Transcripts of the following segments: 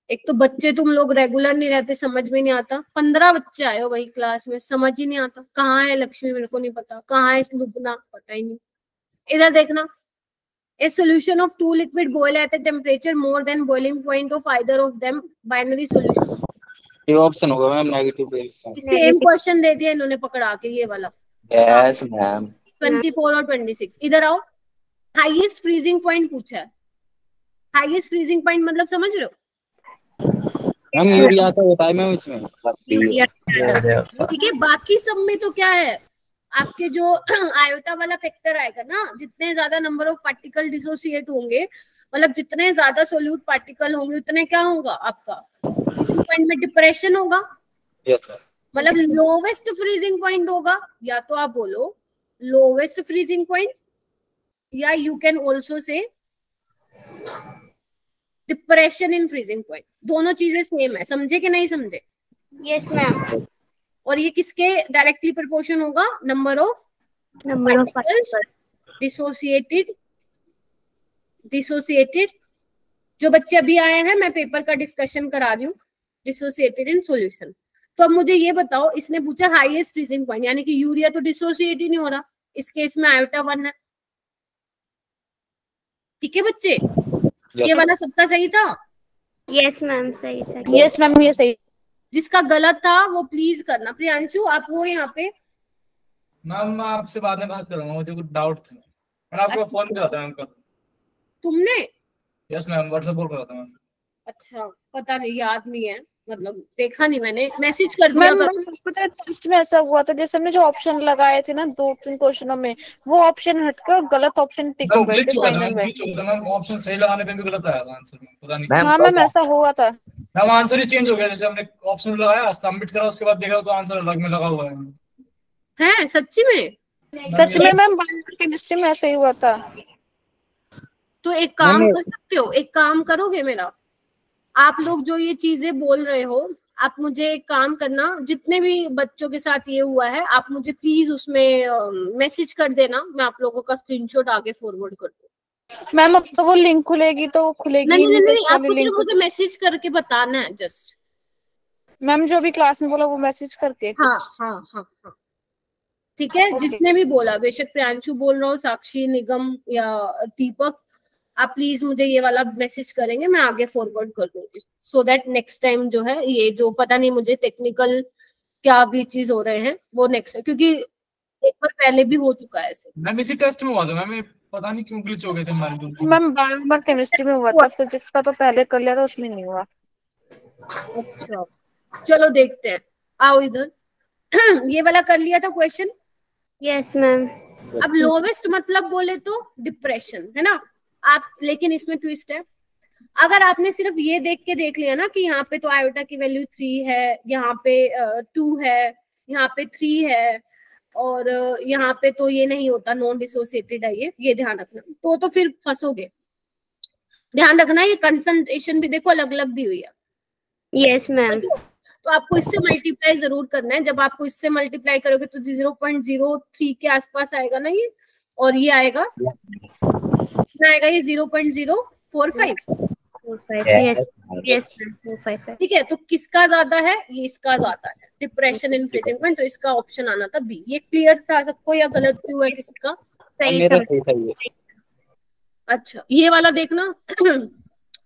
एक तो बच्चे तुम लोग रेगुलर नहीं रहते, समझ में नहीं आता। 15 बच्चे आए हो भाई क्लास में, समझ ही नहीं आता। कहाँ है लक्ष्मी मेरे को नहीं पता, कहाँ है लुबना पता ही नहीं। इधर देखना, a solution of two liquid boil at a temperature more than boiling point of either of them, binary solution। ये ऑप्शन होगा ma'am, negative reaction. Same question दे दिया इन्होंने पकड़ा के, ये वाला। Yes ma'am. 24 और 26। इधर आओ, हाईएस्ट फ्रीजिंग पॉइंट पूछा है। हाईएस्ट फ्रीजिंग पॉइंट मतलब समझ रहे हो? मैम यूरिया का होता है मैम इसमें। ठीक है, बाकी सब में तो क्या है, आपके जो आयोटा वाला फैक्टर आएगा ना, जितने ज्यादा नंबर ऑफ पार्टिकल डिसोसिएट होंगे, मतलब जितने ज्यादा सोल्यूट पार्टिकल होंगे उतने क्या होगा आपका फ्रीजिंग पॉइंट में डिप्रेशन होगा। Yes ma'am. मतलब लोवेस्ट फ्रीजिंग पॉइंट होगा, या तो आप बोलो लोवेस्ट फ्रीजिंग पॉइंट, या you can also say depression in freezing point. दोनों चीजें सेम है, समझे कि नहीं समझे? Yes ma'am. और ये किसके डायरेक्टली प्रोपोर्शन होगा? Number of particles dissociated. जो बच्चे अभी आए हैं, मैं पेपर का डिस्कशन करा रही हूँ, डिसोसिएटेड इन सॉल्यूशन। तो अब मुझे ये बताओ, इसने पूछा हाईएस्ट फ्रीजिंग पॉइंट, यानी कि यूरिया तो डिसोसिएट ही नहीं हो रहा, इस केस में आयोटा 1 है। ठीक है बच्चे, ये वाला सबका सही था? यस मैम सही था। यस मैम ये सही। जिसका गलत था वो प्लीज करना। प्रियांशु आप वो यहाँ पे। मैम मैं आपसे बाद में बात करूंगा, मुझे कुछ डाउट था। मैंने आपको फोन किया था मैम कल। तुमने? यस मैम, व्हाट्सएप कॉल करा था मैम। अच्छा, पता नहीं, याद नहीं है, मतलब देखा नहीं मैंने, मैसेज कर दिया। मैम पता है टेस्ट में ऐसा हुआ था, जैसे हमने जो ऑप्शन लगाए थे ना 2-3 क्वेश्चनों में, वो ऑप्शन हटकर गलत ऑप्शन टिक हो गए थे फाइनल में। मैम ऑप्शन सही लगाने पे भी गलत आया था आंसर में, पता नहीं। हाँ मैम ऐसा हुआ था मैम, आंसर ही चेंज हो गया। जैसे हमने ऑप्शन लगाया, सबमिट करा, उसके बाद देखा तो आंसर अलग में लगा हुआ है। सच्ची में? सच में मैम, केमिस्ट्री में ऐसा ही हुआ था। तो एक काम कर सकते हो, एक काम करोगे मेरा, आप लोग जो ये चीजें बोल रहे हो, आप मुझे एक काम करना, जितने भी बच्चों के साथ ये हुआ है, आप मुझे प्लीज उसमें मैसेज कर देना, मैं आप लोगों का स्क्रीनशॉट आगे फॉरवर्ड कर दूँ। मैम अब तो वो लिंक खुलेगी तो खुलेगी नहीं, आपको सिर्फ मुझे मैसेज करके बताना है जस्ट। मैम जो भी क्लास में बोला वो मैसेज करके। हाँ ठीक है। जिसने भी बोला, बेशक प्रियांशु बोल रहा हो, साक्षी, निगम या दीपक, आप प्लीज मुझे ये वाला मैसेज करेंगे, मैं आगे फॉरवर्ड कर दूंगी, सो दैट नेक्स्ट टाइम जो है, ये जो पता नहीं मुझे टेक्निकल क्या ग्लिचेस हो रहे हैं वो नेक्स्ट, क्योंकि एक बार पहले भी हो चुका है ऐसे। मैम इसी टेस्ट में हुआ था मैम, पता नहीं क्यों ग्लिच हो गए थे मैम बायो केमिस्ट्री में हुआ था, फिजिक्स का तो पहले कर लिया था, उसमें नहीं हुआ। अच्छा चलो देखते हैं, आओ इधर। ये वाला कर लिया था क्वेश्चन। Yes ma'am. अब लोवेस्ट मतलब बोले तो डिप्रेशन है ना आप, लेकिन इसमें ट्विस्ट है। अगर आपने सिर्फ ये देख के देख लिया ना कि यहाँ पे तो आयोटा की वैल्यू 3 है, यहाँ पे 2 है, यहाँ पे 3 है, और यहाँ पे तो ये नहीं होता, नॉन डिसोसिएटेड है ये ध्यान रखना, तो फिर फंसोगे। ध्यान रखना ये कंसंट्रेशन भी देखो अलग अलग दी हुई है। Yes ma'am. तो आपको इससे मल्टीप्लाई जरूर करना है। जब आपको इससे मल्टीप्लाई करोगे तो 0.03 के आसपास आएगा ना ये, और ये आएगा कितना आएगा, ये 0.045। ठीक है, तो किसका ज्यादा है? ये इसका ज्यादा है, डिप्रेशन इन फ्रीजिंग पॉइंट, तो इसका ऑप्शन आना था बी। ये क्लियर था सबको या गलत भी हुआ है किसी का? सही। अच्छा ये वाला देखना।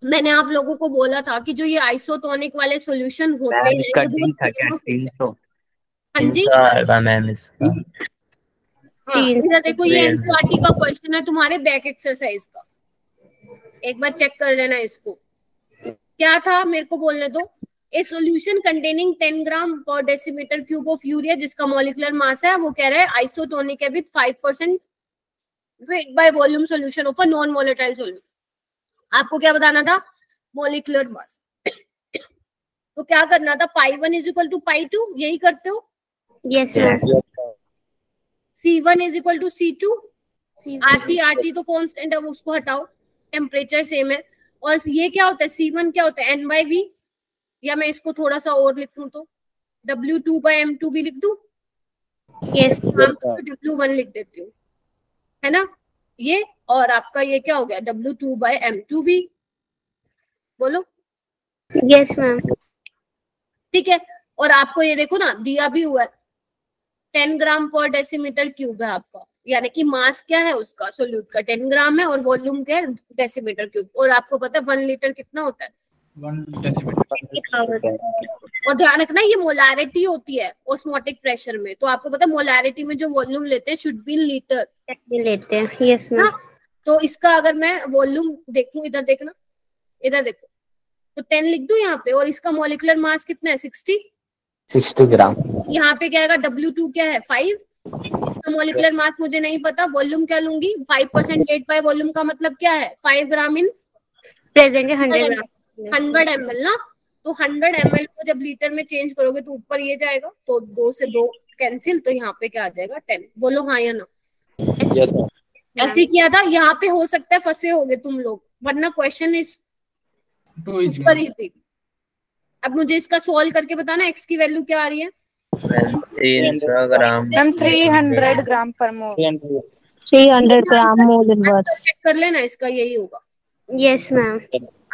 मैंने आप लोगों को बोला था कि जो ये आइसोटोनिक वाले सॉल्यूशन होते हैं, हाँ जी, देखो ये एनसीईआरटी का क्वेश्चन है तुम्हारे बैक एक्सरसाइज का, एक बार चेक कर लेना इसको। क्या था मेरे को बोलने दो। ए सॉल्यूशन कंटेनिंग 10 ग्राम पर डेसीमीटर क्यूब ऑफ यूरिया, जिसका मॉलिक्यूलर मास है, वो कह रहा है आइसोटोनिक है with 5% weight by volume solution of a non volatile solution. आपको क्या बताना था? Molecular mass. तो क्या करना था? π1 इज इक्वल टू π2, यही करते हो? Yes ma'am. C1 is equal to C2, RT तो कांस्टेंट है, वो उसको हटाओ, टेम्परेचर सेम है। और ये क्या होता है? C1 क्या होता है? N/V, या मैं इसको थोड़ा सा और लिखूं तो W2/M2V लिख दूं? यस W1 लिख देती हूँ, है ना ये। और आपका ये क्या हो गया? W2/M2V। बोलो Yes, ma'am. ठीक है, और आपको ये देखो ना दिया भी हुआ है 10 ग्राम पर डेसीमीटर क्यूब है आपका, यानी कि मास क्या है उसका सोल्यूट का 10 ग्राम है और वॉल्यूम क्या है डेसीमीटर क्यूब। और आपको पता है 1 लीटर कितना होता है 1 डेसीमीटर। और ध्यान रखना ये मोलारिटी होती है ऑस्मोटिक प्रेशर में, तो आपको पता है मोलारिटी में जो वॉल्यूम लेते हैं शुड बी लीटर लेते हैं। Yes ma'am. तो इसका अगर मैं वॉल्यूम देखूं, इधर देखना, इधर देखो, तो 10 लिख दूं यहाँ पे, और इसका मॉलिक्यूलर मास कितना है 60 ग्राम। यहाँ पे क्या आएगा W2 क्या है 5, इसका मॉलिक्यूलर मास मुझे नहीं पता, वॉल्यूम क्या लूंगी 5% 8 बाय वॉल्यूम का मतलब क्या है 5 ग्राम इन प्रेजेंट 100 ग्राम 100 ml ना, तो 100 ml को जब लीटर में चेंज करोगे तो ऊपर ये जाएगा, तो 2 से 2 कैंसिल, तो यहाँ पे क्या आ जाएगा 10। बोलो हाँ या ना। Yes ma'am. ऐसे किया था, यहाँ पे हो सकता है फंसे होगे तुम लोग, वरना क्वेश्चन इज सुपर इजी। अब मुझे इसका सॉल्व करके बताना x की वैल्यू क्या आ रही है। 300 ग्राम मैम 300 ग्राम पर मोल। 300 ग्राम मोल इनवर्स। चेक कर लेना, इसका यही होगा। Yes ma'am.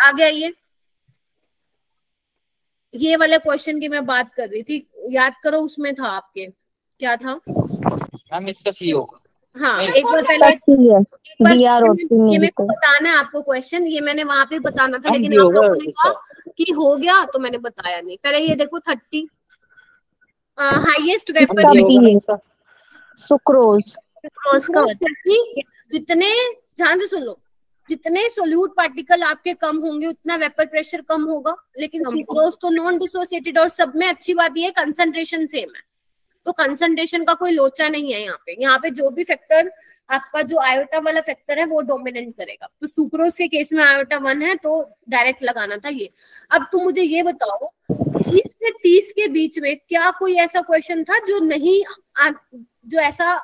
आगे आइए, ये वाले क्वेश्चन की मैं बात कर रही थी, याद करो उसमें था आपके क्या था मैम इसका सी होगा। हाँ एक बार पहले ये मेरे को मेरे बताना है आपको क्वेश्चन, ये मैंने वहां पे बताना था हम लेकिन भी आप होगा लोगों ने इसका। कहा कि हो गया तो मैंने बताया नहीं। पहले ये देखो 30 हाईएस्ट वेपर सुक्रोज जितने ध्यान से सुन लो, जितने सोल्यूट पार्टिकल आपके कम होंगे उतना वेपर प्रेशर कम होगा, लेकिन सुक्रोज तो नॉन डिसोसिएटेड और सब में अच्छी बात ये है कंसंट्रेशन सेम है, तो कंसंट्रेशन का कोई लोचा नहीं है यहाँ पे। यहाँ पे जो भी फैक्टर आपका जो आयोटा वाला फैक्टर है वो डोमिनेट करेगा, तो सुक्रोज के केस में आयोटा 1 है तो डायरेक्ट लगाना था ये। अब तुम मुझे ये बताओ 20 से 30 के बीच में क्या कोई ऐसा क्वेश्चन था जो नहीं जो ऐसा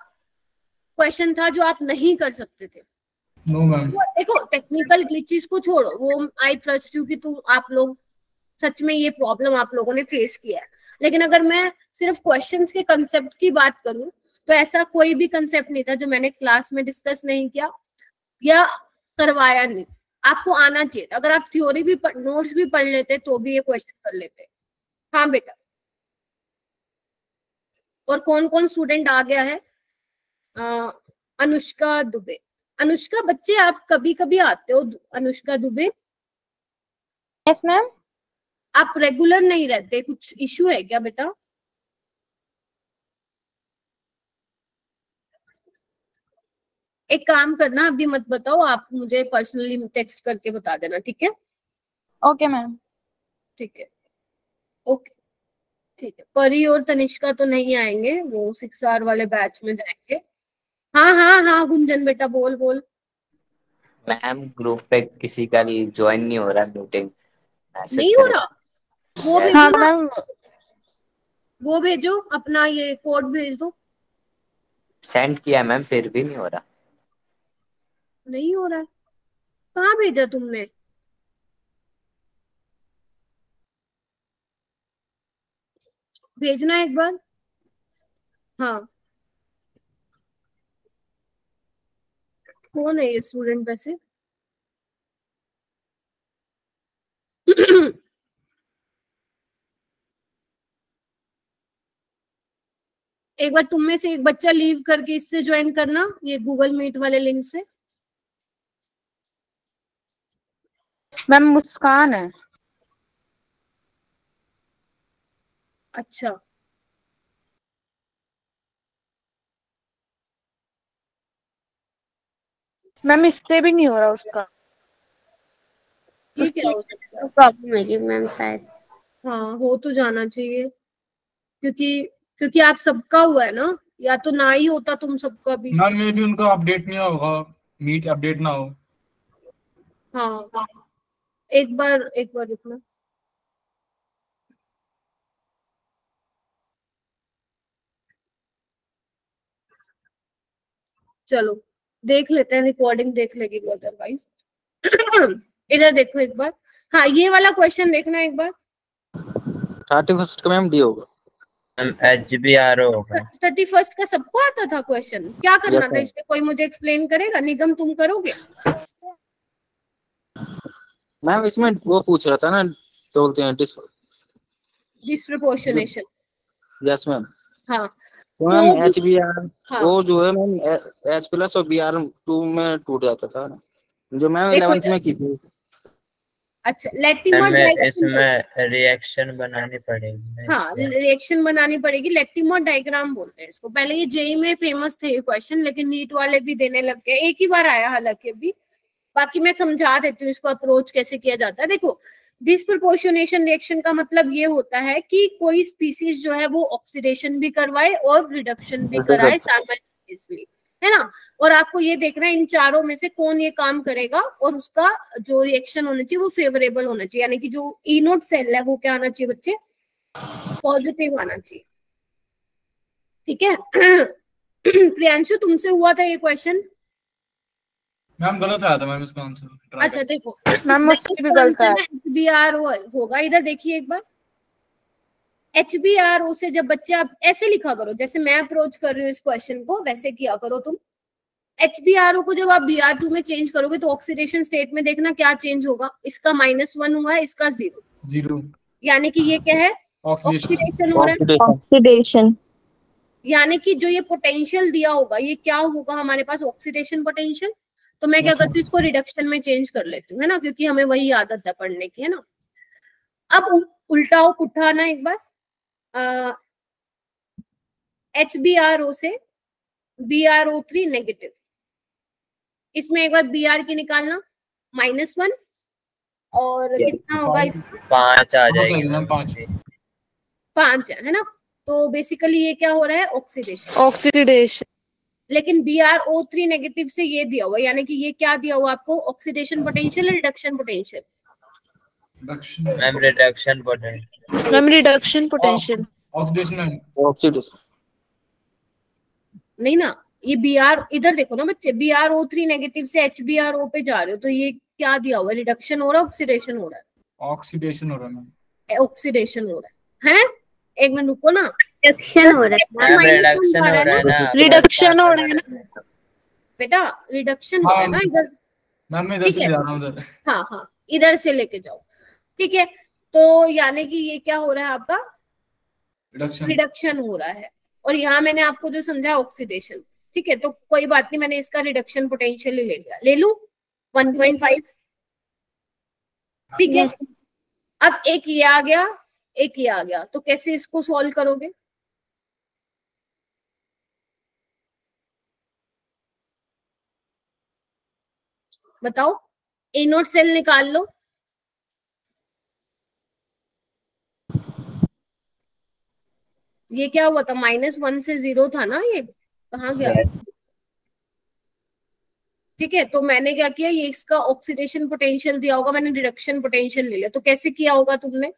क्वेश्चन था जो आप नहीं कर सकते थे? No ma'am. देखो टेक्निकल ग्लिचेस को छोड़ो, वो आई ट्रस्ट यू कि तुम आप लोग सच में ये प्रॉब्लम आप लोगों ने फेस किया है, लेकिन अगर मैं सिर्फ क्वेश्चंस के कंसेप्ट की बात करूं तो ऐसा कोई भी कंसेप्ट नहीं था जो मैंने क्लास में डिस्कस नहीं किया या करवाया नहीं। आपको आना चाहिए, अगर आप थ्योरी भी नोट्स भी पढ़ लेते तो भी ये क्वेश्चन कर लेते। हाँ बेटा, और कौन कौन स्टूडेंट आ गया है? अनुष्का दुबे। अनुष्का बच्चे आप कभी कभी आते हो, अनुष्का दुबे? Yes ma'am. आप रेगुलर नहीं रहते, कुछ इश्यू है क्या बेटा? एक काम करना, अभी मत बताओ, आप मुझे पर्सनली टेक्स्ट करके बता देना, ठीक है? Okay ma'am. ठीक है, ओके ठीक है। परी और तनिष्का तो नहीं आएंगे, वो 6R वाले बैच में जाएंगे। हाँ हाँ हाँ गुंजन बेटा बोल बोल। मैम ग्रुप पे किसी का ज्वाइन नहीं हो रहा मीटिंग, नहीं हो रहा? वो Yes. भेजो हाँ ना, मैम। वो भेजो, अपना ये कोड भेज दो। सेंड किया मैम फिर भी नहीं हो रहा। नहीं हो रहा है? कहाँ भेजा तुमने? भेजना एक बार। हाँ कौन है ये स्टूडेंट वैसे? एक बार तुम में से एक बच्चा लीव करके इससे ज्वाइन करना, ये गूगल मीट वाले लिंक से। मैम मुस्कान है। अच्छा मैम इससे भी नहीं हो रहा उसका। ये क्या हो सकता है? प्रॉब्लम है मैम शायद। हाँ हो तो जाना चाहिए, क्योंकि आप सबका हुआ है ना, या तो ना ही होता तुम सबका भी। मैम मे भी उनका अपडेट नहीं होगा, मीट अपडेट ना हो। हाँ एक बार रुकना। चलो देख लेते हैं, रिकॉर्डिंग देख लेगी वो अदरवाइज। इधर देखो एक बार। हाँ ये वाला क्वेश्चन देखना एक बार। 31 का मैम डी होगा। HBRO होगा। 31 का सबको आता था क्वेश्चन? क्या करना Yes, था इसमें, कोई मुझे एक्सप्लेन करेगा? निगम तुम करोगे? मैम इसमें वो पूछ रहा था ना, तो बोलते हैं डिस्प्रपोर्शनेशन। Yes ma'am. हाँ तो मैम तो एच बी आर हाँ वो जो है मैम एच प्लस और बी आर 2 में टूट जाता था, जो मैम देखो 11th में की थी। अच्छा लैक्टिमर डायग्राम, इसमें रिएक्शन बनानी पड़ेगी। हाँ रिएक्शन बनानी पड़ेगी, लैक्टिमर डायग्राम बोलते हैं इसको। पहले ये जेई में फेमस थे ये क्वेश्चन, लेकिन नीट वाले भी देने लग गए, एक ही बार आया हालांकि अभी। बाकी मैं समझा देती हूँ इसको अप्रोच कैसे किया जाता है। देखो डिस्प्रपोर्शनेशन रिएक्शन का मतलब ये होता है कि कोई स्पीसीज जो है वो ऑक्सीडेशन भी करवाए और रिडक्शन भी कराए साइमल्टेनियसली, है ना। और आपको ये देखना है इन चारों में से कौन ये काम करेगा, और उसका जो रिएक्शन होना चाहिए वो फेवरेबल होना चाहिए, यानी कि जो ई नोट सेल है वो क्या आना चाहिए बच्चे, पॉजिटिव आना चाहिए। ठीक है प्रियांशु तुमसे हुआ था ये क्वेश्चन? मैम गलत आया था मैम इसका आंसर। अच्छा देखो मैम मुझसे भी गलत है। HBRO होगा, इधर देखिए एक बार। HBRO से जब बच्चे आप ऐसे लिखा करो, जैसे मैं अप्रोच कर रही हूँ इस क्वेश्चन को, वैसे किया करो तुम। HBRO को जब आप Br2 में चेंज करोगे तो ऑक्सीडेशन स्टेट में देखना क्या चेंज होगा, इसका -1 हुआ है, इसका 0, यानी कि ये क्या है, ऑक्सीडेशन हो रहा है। ऑक्सीडेशन यानी कि जो ये पोटेंशियल दिया होगा ये क्या होगा हमारे पास, ऑक्सीडेशन पोटेंशियल। तो मैं क्या करती हूँ, इसको रिडक्शन में चेंज कर लेती हूँ, है ना, क्योंकि हमें वही आदत है पढ़ने की, है ना। अब उल्टाओ पुट्ठा ना एक बार, HBRO से BrO3 नेगेटिव, इसमें एक बार Br की निकालना -1, और कितना होगा इसमें 5 आ जाएगी मैम, 5 है ना। तो बेसिकली ये क्या हो रहा है, ऑक्सीडेशन। लेकिन BrO3 नेगेटिव से ये दिया हुआ, यानी कि ये क्या दिया हुआ आपको, oxidation potential, reduction potential. Ma'am reduction potential. Ma'am reduction potential. Oxidation नहीं ना, ये Br इधर देखो ना बच्चे, BrO3 नेगेटिव से HBRO पे जा रहे हो, तो ये क्या दिया हुआ, रिडक्शन हो रहा है, ऑक्सीडेशन हो रहा है, ऑक्सीडेशन हो रहा है मैम, ऑक्सीडेशन हो रहा है। एक मिनट रुको ना, रिडक्शन हो रहा है। रिडक्शन हो रहा है ना, रिडक्शन हो रहा है ना बेटा, रिडक्शन हो रहा है ना इधर। मैम मैं इधर से जा रहा हूं उधर। हाँ इधर से लेके जाओ, ठीक है। तो यानी कि ये क्या हो रहा है आपका, रिडक्शन हो रहा है, और यहाँ मैंने आपको जो समझा ऑक्सीडेशन, ठीक है। तो कोई बात नहीं, मैंने इसका रिडक्शन पोटेंशियल ही ले लिया, ले लूं 1.5, ठीक है। अब एक ये आ गया, एक ये आ गया, तो कैसे इसको सॉल्व करोगे, बताओ। ए नोट सेल निकाल लो, ये क्या हुआ था, -1 से 0 था ना, ये कहाँ गया, ठीक है। तो मैंने क्या किया, ये इसका ऑक्सीडेशन पोटेंशियल दिया होगा, मैंने रिडक्शन पोटेंशियल ले लिया। तो कैसे किया होगा तुमने,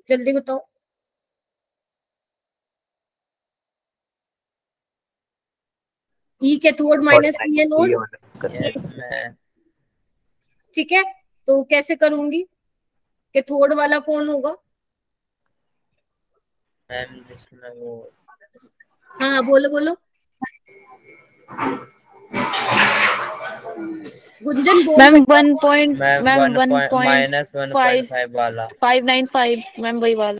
जल्दी बताओ। ई कैथोड माइनस ई एनोड, ठीक है। तो कैसे करूंगी, कैथोड वाला कौन होगा, हाँ बोलो बोलो गुंजन बोल। मैम 1 वाला 595 मैम वही वाला।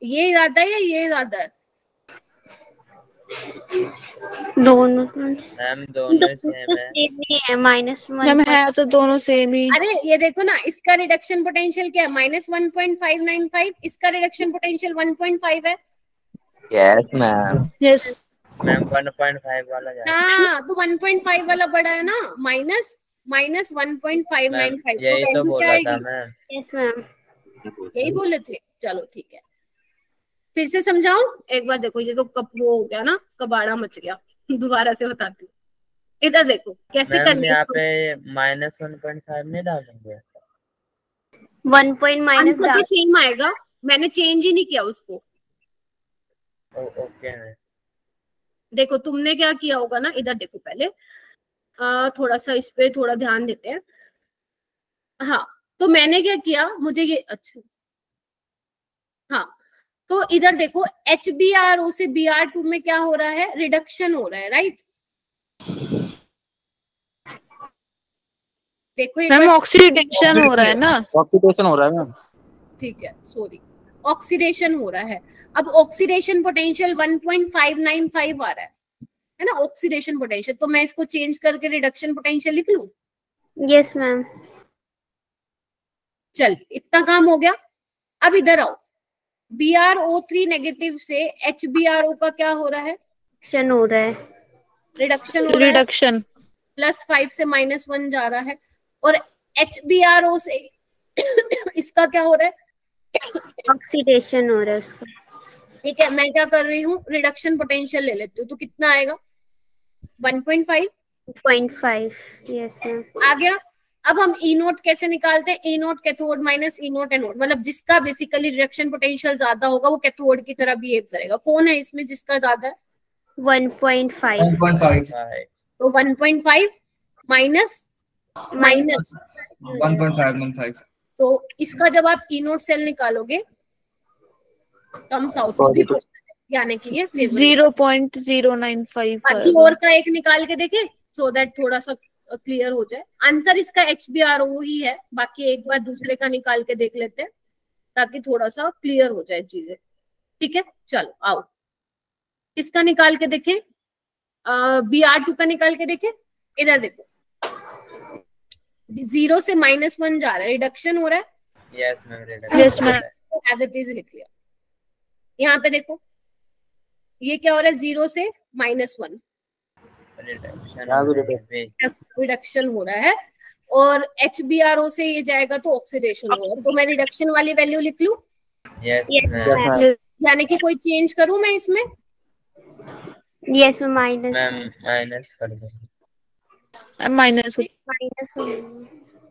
ये इरादा है या ये इरादा है, दोनों मैम दोनों सेम है -1। मैम है तो दोनों सेम ही। अरे ये देखो ना, इसका रिडक्शन पोटेंशियल क्या है, -1.595, इसका रिडक्शन पोटेंशियल 1.5 है। यस मैम, यस मैम 1.5 वाला हाँ तो 1.5 वाला बड़ा है ना, -1.595, यही तो बोला था मैम। यस मैम, यही बोले थे, चलो ठीक है। फिर से समझाऊं एक बार, देखो ये तो वो हो गया ना, कबाड़ा मच गया, दोबारा से बताती हूँ। इधर देखो कैसे करना है, यहाँ पे -1.5 नहीं डालेंगे, 1 पॉइंट माइनस आंसर भी सेम आएगा, मैंने चेंज ही नहीं किया उसको। ओके है। देखो तुमने क्या किया होगा ना, इधर देखो पहले, थोड़ा सा इस पे थोड़ा ध्यान देते हैं। हाँ तो मैंने क्या किया, मुझे ये अच्छा, हाँ तो इधर देखो HBRO से Br2 में क्या हो रहा है, रिडक्शन हो रहा है, राइट। देखो एक मैम बार, ऑक्सीडेशन हो रहा है ना, ऑक्सीडेशन हो रहा है मैम। ठीक है सॉरी, ऑक्सीडेशन हो रहा है। अब ऑक्सीडेशन पोटेंशियल 1.595 आ रहा है ना ऑक्सीडेशन पोटेंशियल, तो मैं इसको चेंज करके रिडक्शन पोटेंशियल लिख लूं? Yes ma'am. चल इतना काम हो गया। अब इधर आओ, BrO3 नेगेटिव से HbRO का क्या हो रहा है? रिडक्शन हो रहा है। रिडक्शन हो रहा है, रिडक्शन +5 से -1 जा रहा है। और HbRO से इसका क्या हो रहा है? ऑक्सीडेशन हो रहा है उसका। ठीक है, मैं क्या कर रही हूँ, रिडक्शन पोटेंशियल ले लेती हूँ, तो कितना आएगा? 1.5 0.5। Yes ma'am. आ गया। अब हम E नोट कैसे निकालते हैं? E note cathode minus E note anode, मतलब जिसका बेसिकली रिडक्शन पोटेंशियल ज्यादा होगा वो कैथोड की तरह बिहेव करेगा। कौन है इसमें जिसका ज्यादा है? 1.5। 1.5 तो 1.5 माइनस माइनस 1.5 तो इसका जब आप E नोट सेल निकालोगे कम्स आउट टू बी, यानी कि ये favorable। 0.095 बाकी और का एक निकाल के देखें सो दैट थोड़ा सा क्लियर हो जाए। आंसर इसका HbRO ही है, बाकी एक बार दूसरे का निकाल के देख लेते हैं ताकि थोड़ा सा क्लियर हो जाए चीजें। ठीक है चलो आओ, किसका निकाल के देखें? Br2 का निकाल के देखें। इधर देखो 0 से -1 जा रहा है, रिडक्शन हो रहा है। Yes ma'am, yes ma'am. As it is लिख लिया। यहाँ पे देखो ये क्या हो रहा है, 0 से -1 रिडक्शन हो रहा है, और HbRO से ये जाएगा तो ऑक्सीडेशन होगा। तो मैं रिडक्शन वाली वैल्यू लिख लूं, यस मैम। यानी कि कोई चेंज करूं मैं इसमें? Yes minus. मैम, माइनस कर दो। Minus minus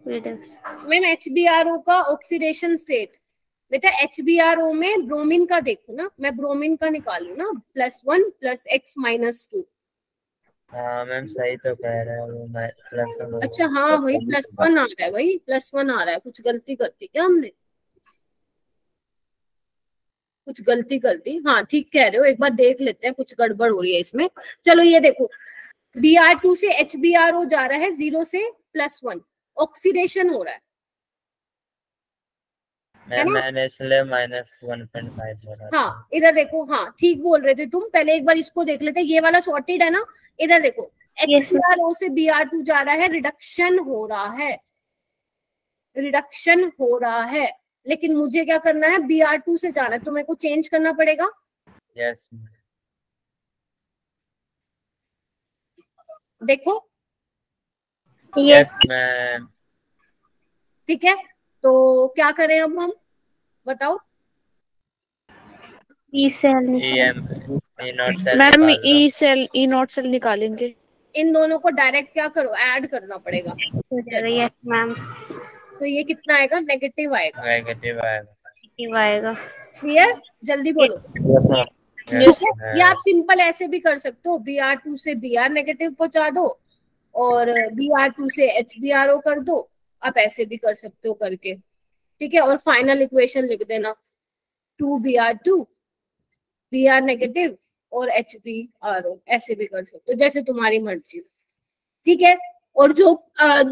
reduction. Ma'am HbRO का ऑक्सीडेशन स्टेट, बेटा HbRO में ब्रोमीन का देखो ना, मैं ब्रोमीन का निकालू ना, +1 + x - 2। हाँ मैम सही तो कह रहे हो, मैं +1। अच्छा हाँ वही +1 आ रहा है, वही +1 आ रहा है। कुछ गलती कर दी क्या हमने? कुछ गलती कर दी? हाँ ठीक कह रहे हो, एक बार देख लेते हैं, कुछ गड़बड़ हो रही है इसमें। चलो ये देखो Br2 से HbRO जा रहा है 0 से +1, ऑक्सीडेशन हो रहा है मैंने इसलिए -1.5 बोला। हाँ इधर देखो, हाँ ठीक बोल रहे थे तुम। पहले एक बार इसको देख लेते हैं, ये वाला सॉर्टेड है ना। इधर देखो HbRO से Br2 जा रहा है, रिडक्शन हो रहा है, रिडक्शन हो रहा है। लेकिन मुझे क्या करना है, Br2 से जाना है, तो मेरे को चेंज करना पड़ेगा। यस देखो यस मैम। ठीक है, तो क्या करें अब हम, बताओ? E cell ma'am, E naught cell निकालेंगे। इन दोनों को डायरेक्ट क्या करो, ऐड करना पड़ेगा। Yes ma'am. तो ये कितना आएगा? नेगेटिव आएगा। नेगेटिव आएगा। नेगेटिव आएगा। क्लियर? जल्दी बोलो। यस ये आप सिंपल ऐसे भी कर सकते हो, Br2 से Br नेगेटिव पहुंचा दो और Br2 से HbRO कर दो। आप ऐसे भी कर सकते हो करके, ठीक है। और फाइनल इक्वेशन लिख देना 2Br2 Br नेगेटिव और HbRO, ऐसे भी कर सकते हो, जैसे तुम्हारी मर्जी। ठीक है। और जो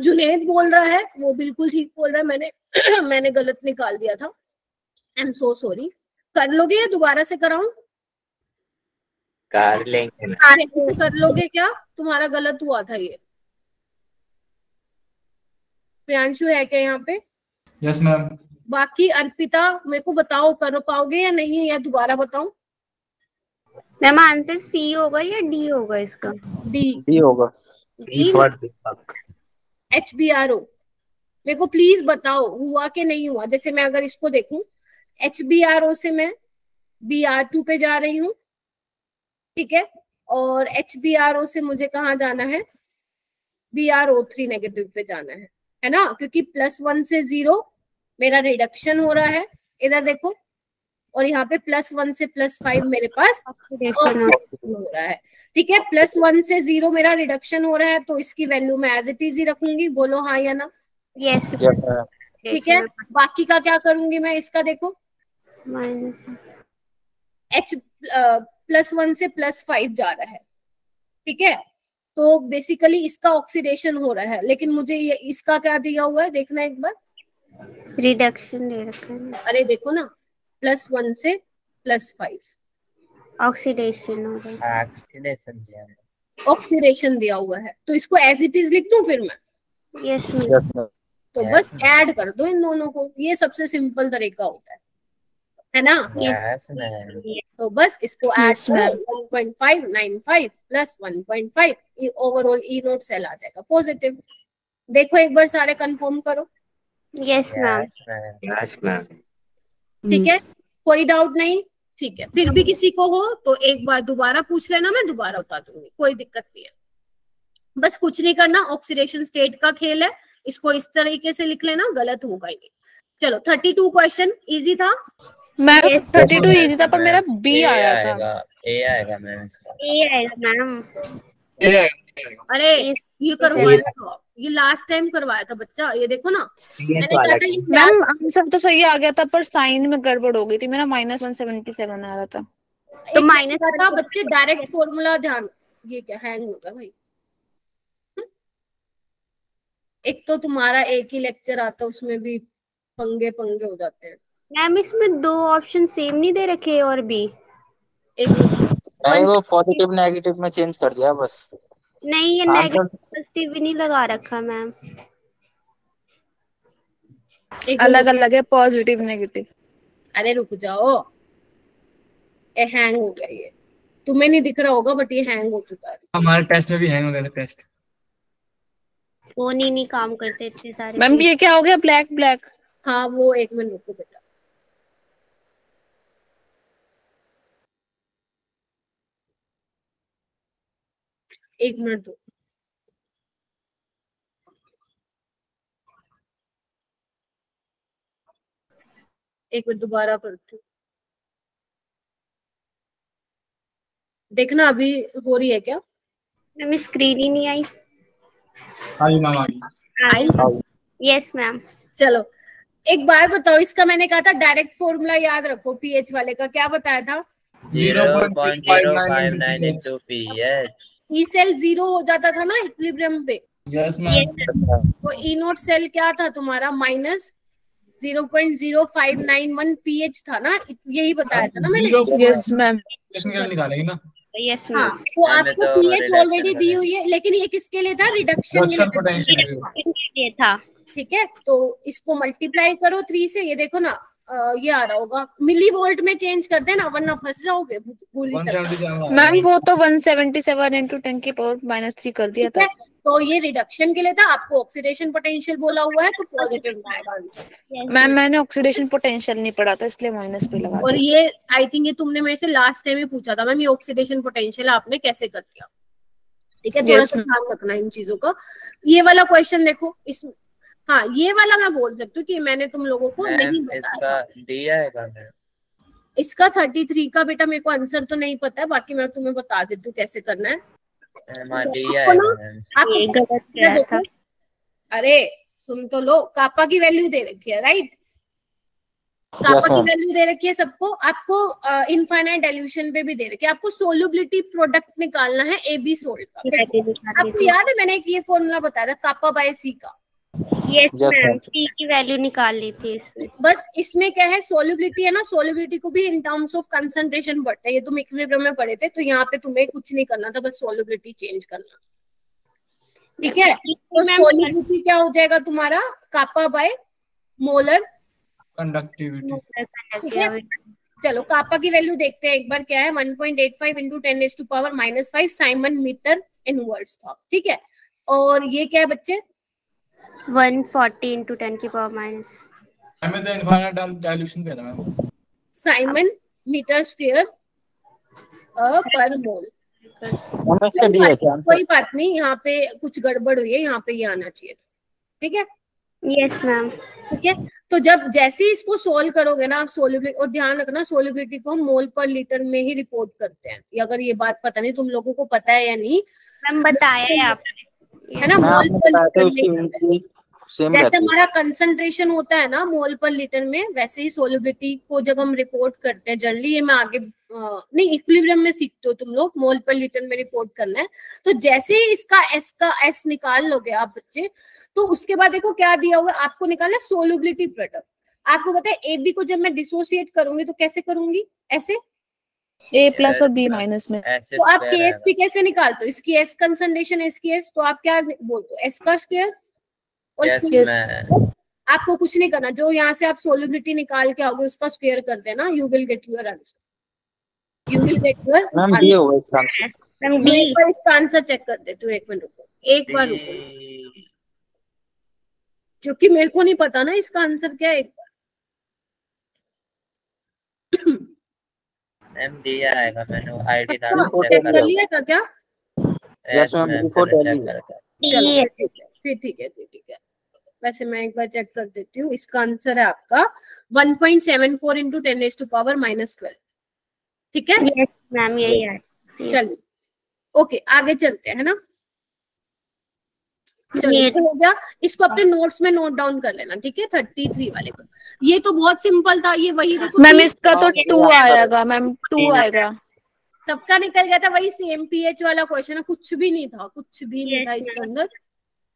जुनेद बोल रहा है वो बिल्कुल ठीक बोल रहा है, मैंने गलत निकाल दिया था, आई एम सो सॉरी। कर लोगे या दोबारा से कराऊं? कर लेंगे। कर लोगे क्या? तुम्हारा गलत हुआ था ये। प्रियांशु है क्या यहाँ पे? Yes ma'am. बाकी अर्पिता मेरे को बताओ, कर पाओगे या नहीं, या दोबारा बताऊं? मैम आंसर सी होगा या डी होगा इसका? डी होगा। HbRO मेरे को प्लीज बताओ हुआ कि नहीं हुआ। जैसे मैं अगर इसको देखूं, HbRO से मैं Br2 पे जा रही हूँ, ठीक है, और HbRO से मुझे कहाँ जाना है? BrO3 नेगेटिव पे जाना है ना, क्योंकि +1 से 0 मेरा रिडक्शन हो रहा है, इधर देखो, और यहाँ पे +1 से +5 मेरे पास ऑक्सीडेशन हो रहा है। ठीक है, +1 से 0 मेरा रिडक्शन हो रहा है, तो इसकी वैल्यू मैं एज इट इज ही रखूंगी। बोलो हाँ या ना? यस। ठीक है, बाकी का क्या करूंगी मैं? इसका देखो H +1 से +5 जा रहा है, ठीक है, तो बेसिकली इसका ऑक्सीडेशन हो रहा है, लेकिन मुझे ये इसका क्या दिया हुआ है देखना एक बार, रिडक्शन दे रखा है। अरे देखो ना, +1 से +5 ऑक्सीडेशन हो रहा है। ऑक्सीडेशन दिया हुआ है, तो इसको एज इट इज लिख दूं फिर मैं? Yes ma'am. तो बस ऐड कर दो इन दोनों को, ये सबसे सिंपल तरीका होता है ना? Yes ma'am. तो बस इसको ऐड करो, 1.595 + 1.5, ओवरऑल ई नोट सेल आ जाएगा पॉजिटिव। देखो एक बार सारे कंफर्म करो। Yes ma'am. Yes ma'am. ठीक है, कोई डाउट नहीं? ठीक है, फिर भी किसी को हो तो एक बार दोबारा पूछ लेना, मैं दोबारा बता दूंगी, कोई दिक्कत नहीं है। बस कुछ नहीं करना, ऑक्सीडेशन स्टेट का खेल है, इसको इस तरीके से लिख लेना, गलत होगा ही नहीं। चलो 32 क्वेश्चन इजी था मैम, 32 इजी था, पर मेरा बी आया था। ए आएगा मैम। ए आएगा मैम। अरे ये करवाया था, ये लास्ट टाइम करवाया था बच्चा, ये देखो ना, मैंने कहा था मैम आंसर तो सही आ गया था, पर साइन में गड़बड़ हो गई थी, मेरा -177 आ रहा था। तो माइनस था बच्चे, डायरेक्ट फॉर्मूला ध्यान, ये क्या हैंग होगा भाई? एक तो तुम्हारा एक ही लेक्चर आता है, उसमें भी पंगे हो जाते हैं। मैम इसमें 2 ऑप्शन सेम नहीं दे रखे, और भी एक नहीं, वो पॉजिटिव नेगेटिव में चेंज कर दिया बस। नहीं, ये नेगेटिव पॉजिटिव भी नहीं लगा रखा मैम, अलग अलग है पॉजिटिव नेगेटिव। अरे रुक जाओ, ये हैंग हो गया, ये तुम्हें नहीं दिख रहा होगा बट ये हैंग हो चुका है। हमारे टेस्ट में भी हैंग हो गया था टेस्ट, फोन ही नहीं काम करते इतने सारे। मैम ये क्या हो गया, ब्लैक? हाँ वो एक मिनट रुको बेटा, एक मिनट दो। एक मिनट दोबारा करती हूँ, देखना अभी हो रही है क्या? मैम स्क्रीन ही नहीं आई। आई मैम आई। Yes ma'am. चलो एक बार बताओ, इसका मैंने कहा था डायरेक्ट फॉर्मूला याद रखो, पीएच वाले का क्या बताया था? 0.059 into pH। ई सेल 0 हो जाता था ना इक्विलिब्रियम पे। Yes ma'am. तो ई नोट सेल क्या था तुम्हारा? -0.0591 पीएच था ना, यही बताया था ना मैंने। Yes ma'am. निकालेगी ना? यस हाँ, मैम। तो आपको पीएच ऑलरेडी दी हुई है, लेकिन ये किसके लिए था? रिडक्शन पोटेंशियल था। ठीक है, तो इसको मल्टीप्लाई करो 3 से, ये देखो ना, ये आ रहा होगा, मिली वोल्ट में चेंज कर देना वरना फंस जाओगे पूरी तरह। मैम वो तो 177 × 10⁻³ कर दिया था। तो ये रिडक्शन के लिए था, आपको ऑक्सीडेशन पोटेंशियल बोला हुआ है तो पॉजिटिव आएगा आंसर। मैम मैंने ऑक्सीडेशन पोटेंशियल नहीं पढ़ा था, इसलिए माइनस पे लगा। और ये आई थिंक ये तुमने मेरे से लास्ट टाइम ही पूछा था मैम, ये ऑक्सीडेशन पोटेंशियल आपने कैसे कर दिया? ठीक है, थोड़ा सा ध्यान रखना इन चीजों का। ये वाला क्वेश्चन देखो, इसमें हाँ ये वाला मैं बोल सकती हूँ कि मैंने तुम लोगों को नहीं बताया। इसका डी आएगा मैम। इसका 33 का बेटा मेरे को आंसर तो नहीं पता है, बाकी मैं तुम्हें बता देती हूँ कैसे करना है। देखो, अरे सुन तो लो, कापा की वैल्यू दे रखी है, राइट? कापा की वैल्यू दे रखी है सबको, आपको इनफाइनाइट डाइल्यूशन पे भी दे रखी है। आपको सोल्युबिलिटी प्रोडक्ट निकालना है AB सोल्ट का। आपको याद है मैंने एक ये फॉर्मूला बताया था कापा/C का? यस मैम, C की वैल्यू निकाल ली थी इसमें। बस इसमें क्या है, सोल्युबिलिटी है ना, सोल्युबिलिटी को भी इन टर्म्स ऑफ कंसंट्रेशन बढ़ता है, ये तुम इक्विलिब्रियम में पढ़े थे, तो यहाँ पे तुम्हें कुछ नहीं करना था, बस सोल्युबिलिटी चेंज करना। ठीक है, तो सोल्युबिलिटी क्या हो जाएगा तुम्हारा? कापा/मोलर कंडक्टिविटी। ठीक है, चलो कापा की वैल्यू देखते हैं एक बार, क्या है? 1.85 × 10⁻⁻⁻5 साइमन मीटर इनवर्स था। ठीक है, और ये क्या है बच्चे? 140 × 10⁻⁻। हमें तो इनफाइनाइट डाइल्यूशन पे था मैम। साइमन मीटर स्क्वायर पर मोल। कोई बात नहीं, यहाँ पे कुछ गड़बड़ हुई है, यहाँ पे ये आना चाहिए था। ठीक है, यस मैम। ठीक है, तो जब जैसे ही इसको सोल्व करोगे ना आप सोल्युबिलिटी, और ध्यान रखना सोल्युबिलिटी को हम मोल पर लीटर में ही रिपोर्ट करते हैं। अगर ये बात पता नहीं तुम लोगों को पता है या नहीं, मैम बताया है आपने, है ना? मोल पर लीटर में जैसे हमारा कंसंट्रेशन होता है ना मोल पर लीटर में, वैसे ही सोल्युबिलिटी को जब हम रिपोर्ट करते हैं जनरली, ये मैं आगे नहीं इक्विलिब्रियम में सीखते हो तुम लोग, मोल पर लीटर में रिपोर्ट करना है। तो जैसे ही इसका एस निकाल लोगे आप बच्चे, तो उसके बाद देखो क्या दिया हुआ है आपको, निकालना सोलबिलिटी प्रोडक्ट। आपको पता है AB को जब मैं डिसोसिएट करूंगी तो कैसे करूंगी, ऐसे A प्लस और B माइनस में। तो आप KSP कैसे निकालते हो, इसकी S कंसंट्रेशन इसकी S, तो आप क्या बोलते हो, S का स्क्वायर। और आपको कुछ नहीं करना, जो यहाँ से आप सोलबिलिटी निकाल के आओगे उसका स्क्वायर कर देना, you will get your answer, you will get your answer. मैं एक बार इसका आंसर चेक कर देती हूँ, एक मिनट रुको, एक बार रुको, क्योंकि मेरे को नहीं पता ना इसका आंसर क्या है। एक बार मैम दिया आएगा, मैंने आईडी डाल चेक कर लिया था क्या? यस मैम, बिफोर फिर ठीक है। वैसे मैं एक बार चेक कर देती हूँ, इसका आंसर है आपका 1.74 into 10⁻⁻12। ठीक है? यस मैम, यही है। चलिए ओके, आगे चलते हैं, है ना। चलिए हो गया, इसको अपने नोट्स में नोट डाउन कर लेना, ठीक है। 33 वाले को, ये तो बहुत सिंपल था, ये वही देखो मैम इसका तो 2 आएगा मैम, 2 आएगा, सबका निकल गया था, वही सेम पीएच वाला क्वेश्चन है, कुछ भी नहीं था, कुछ भी नहीं था इसके अंदर।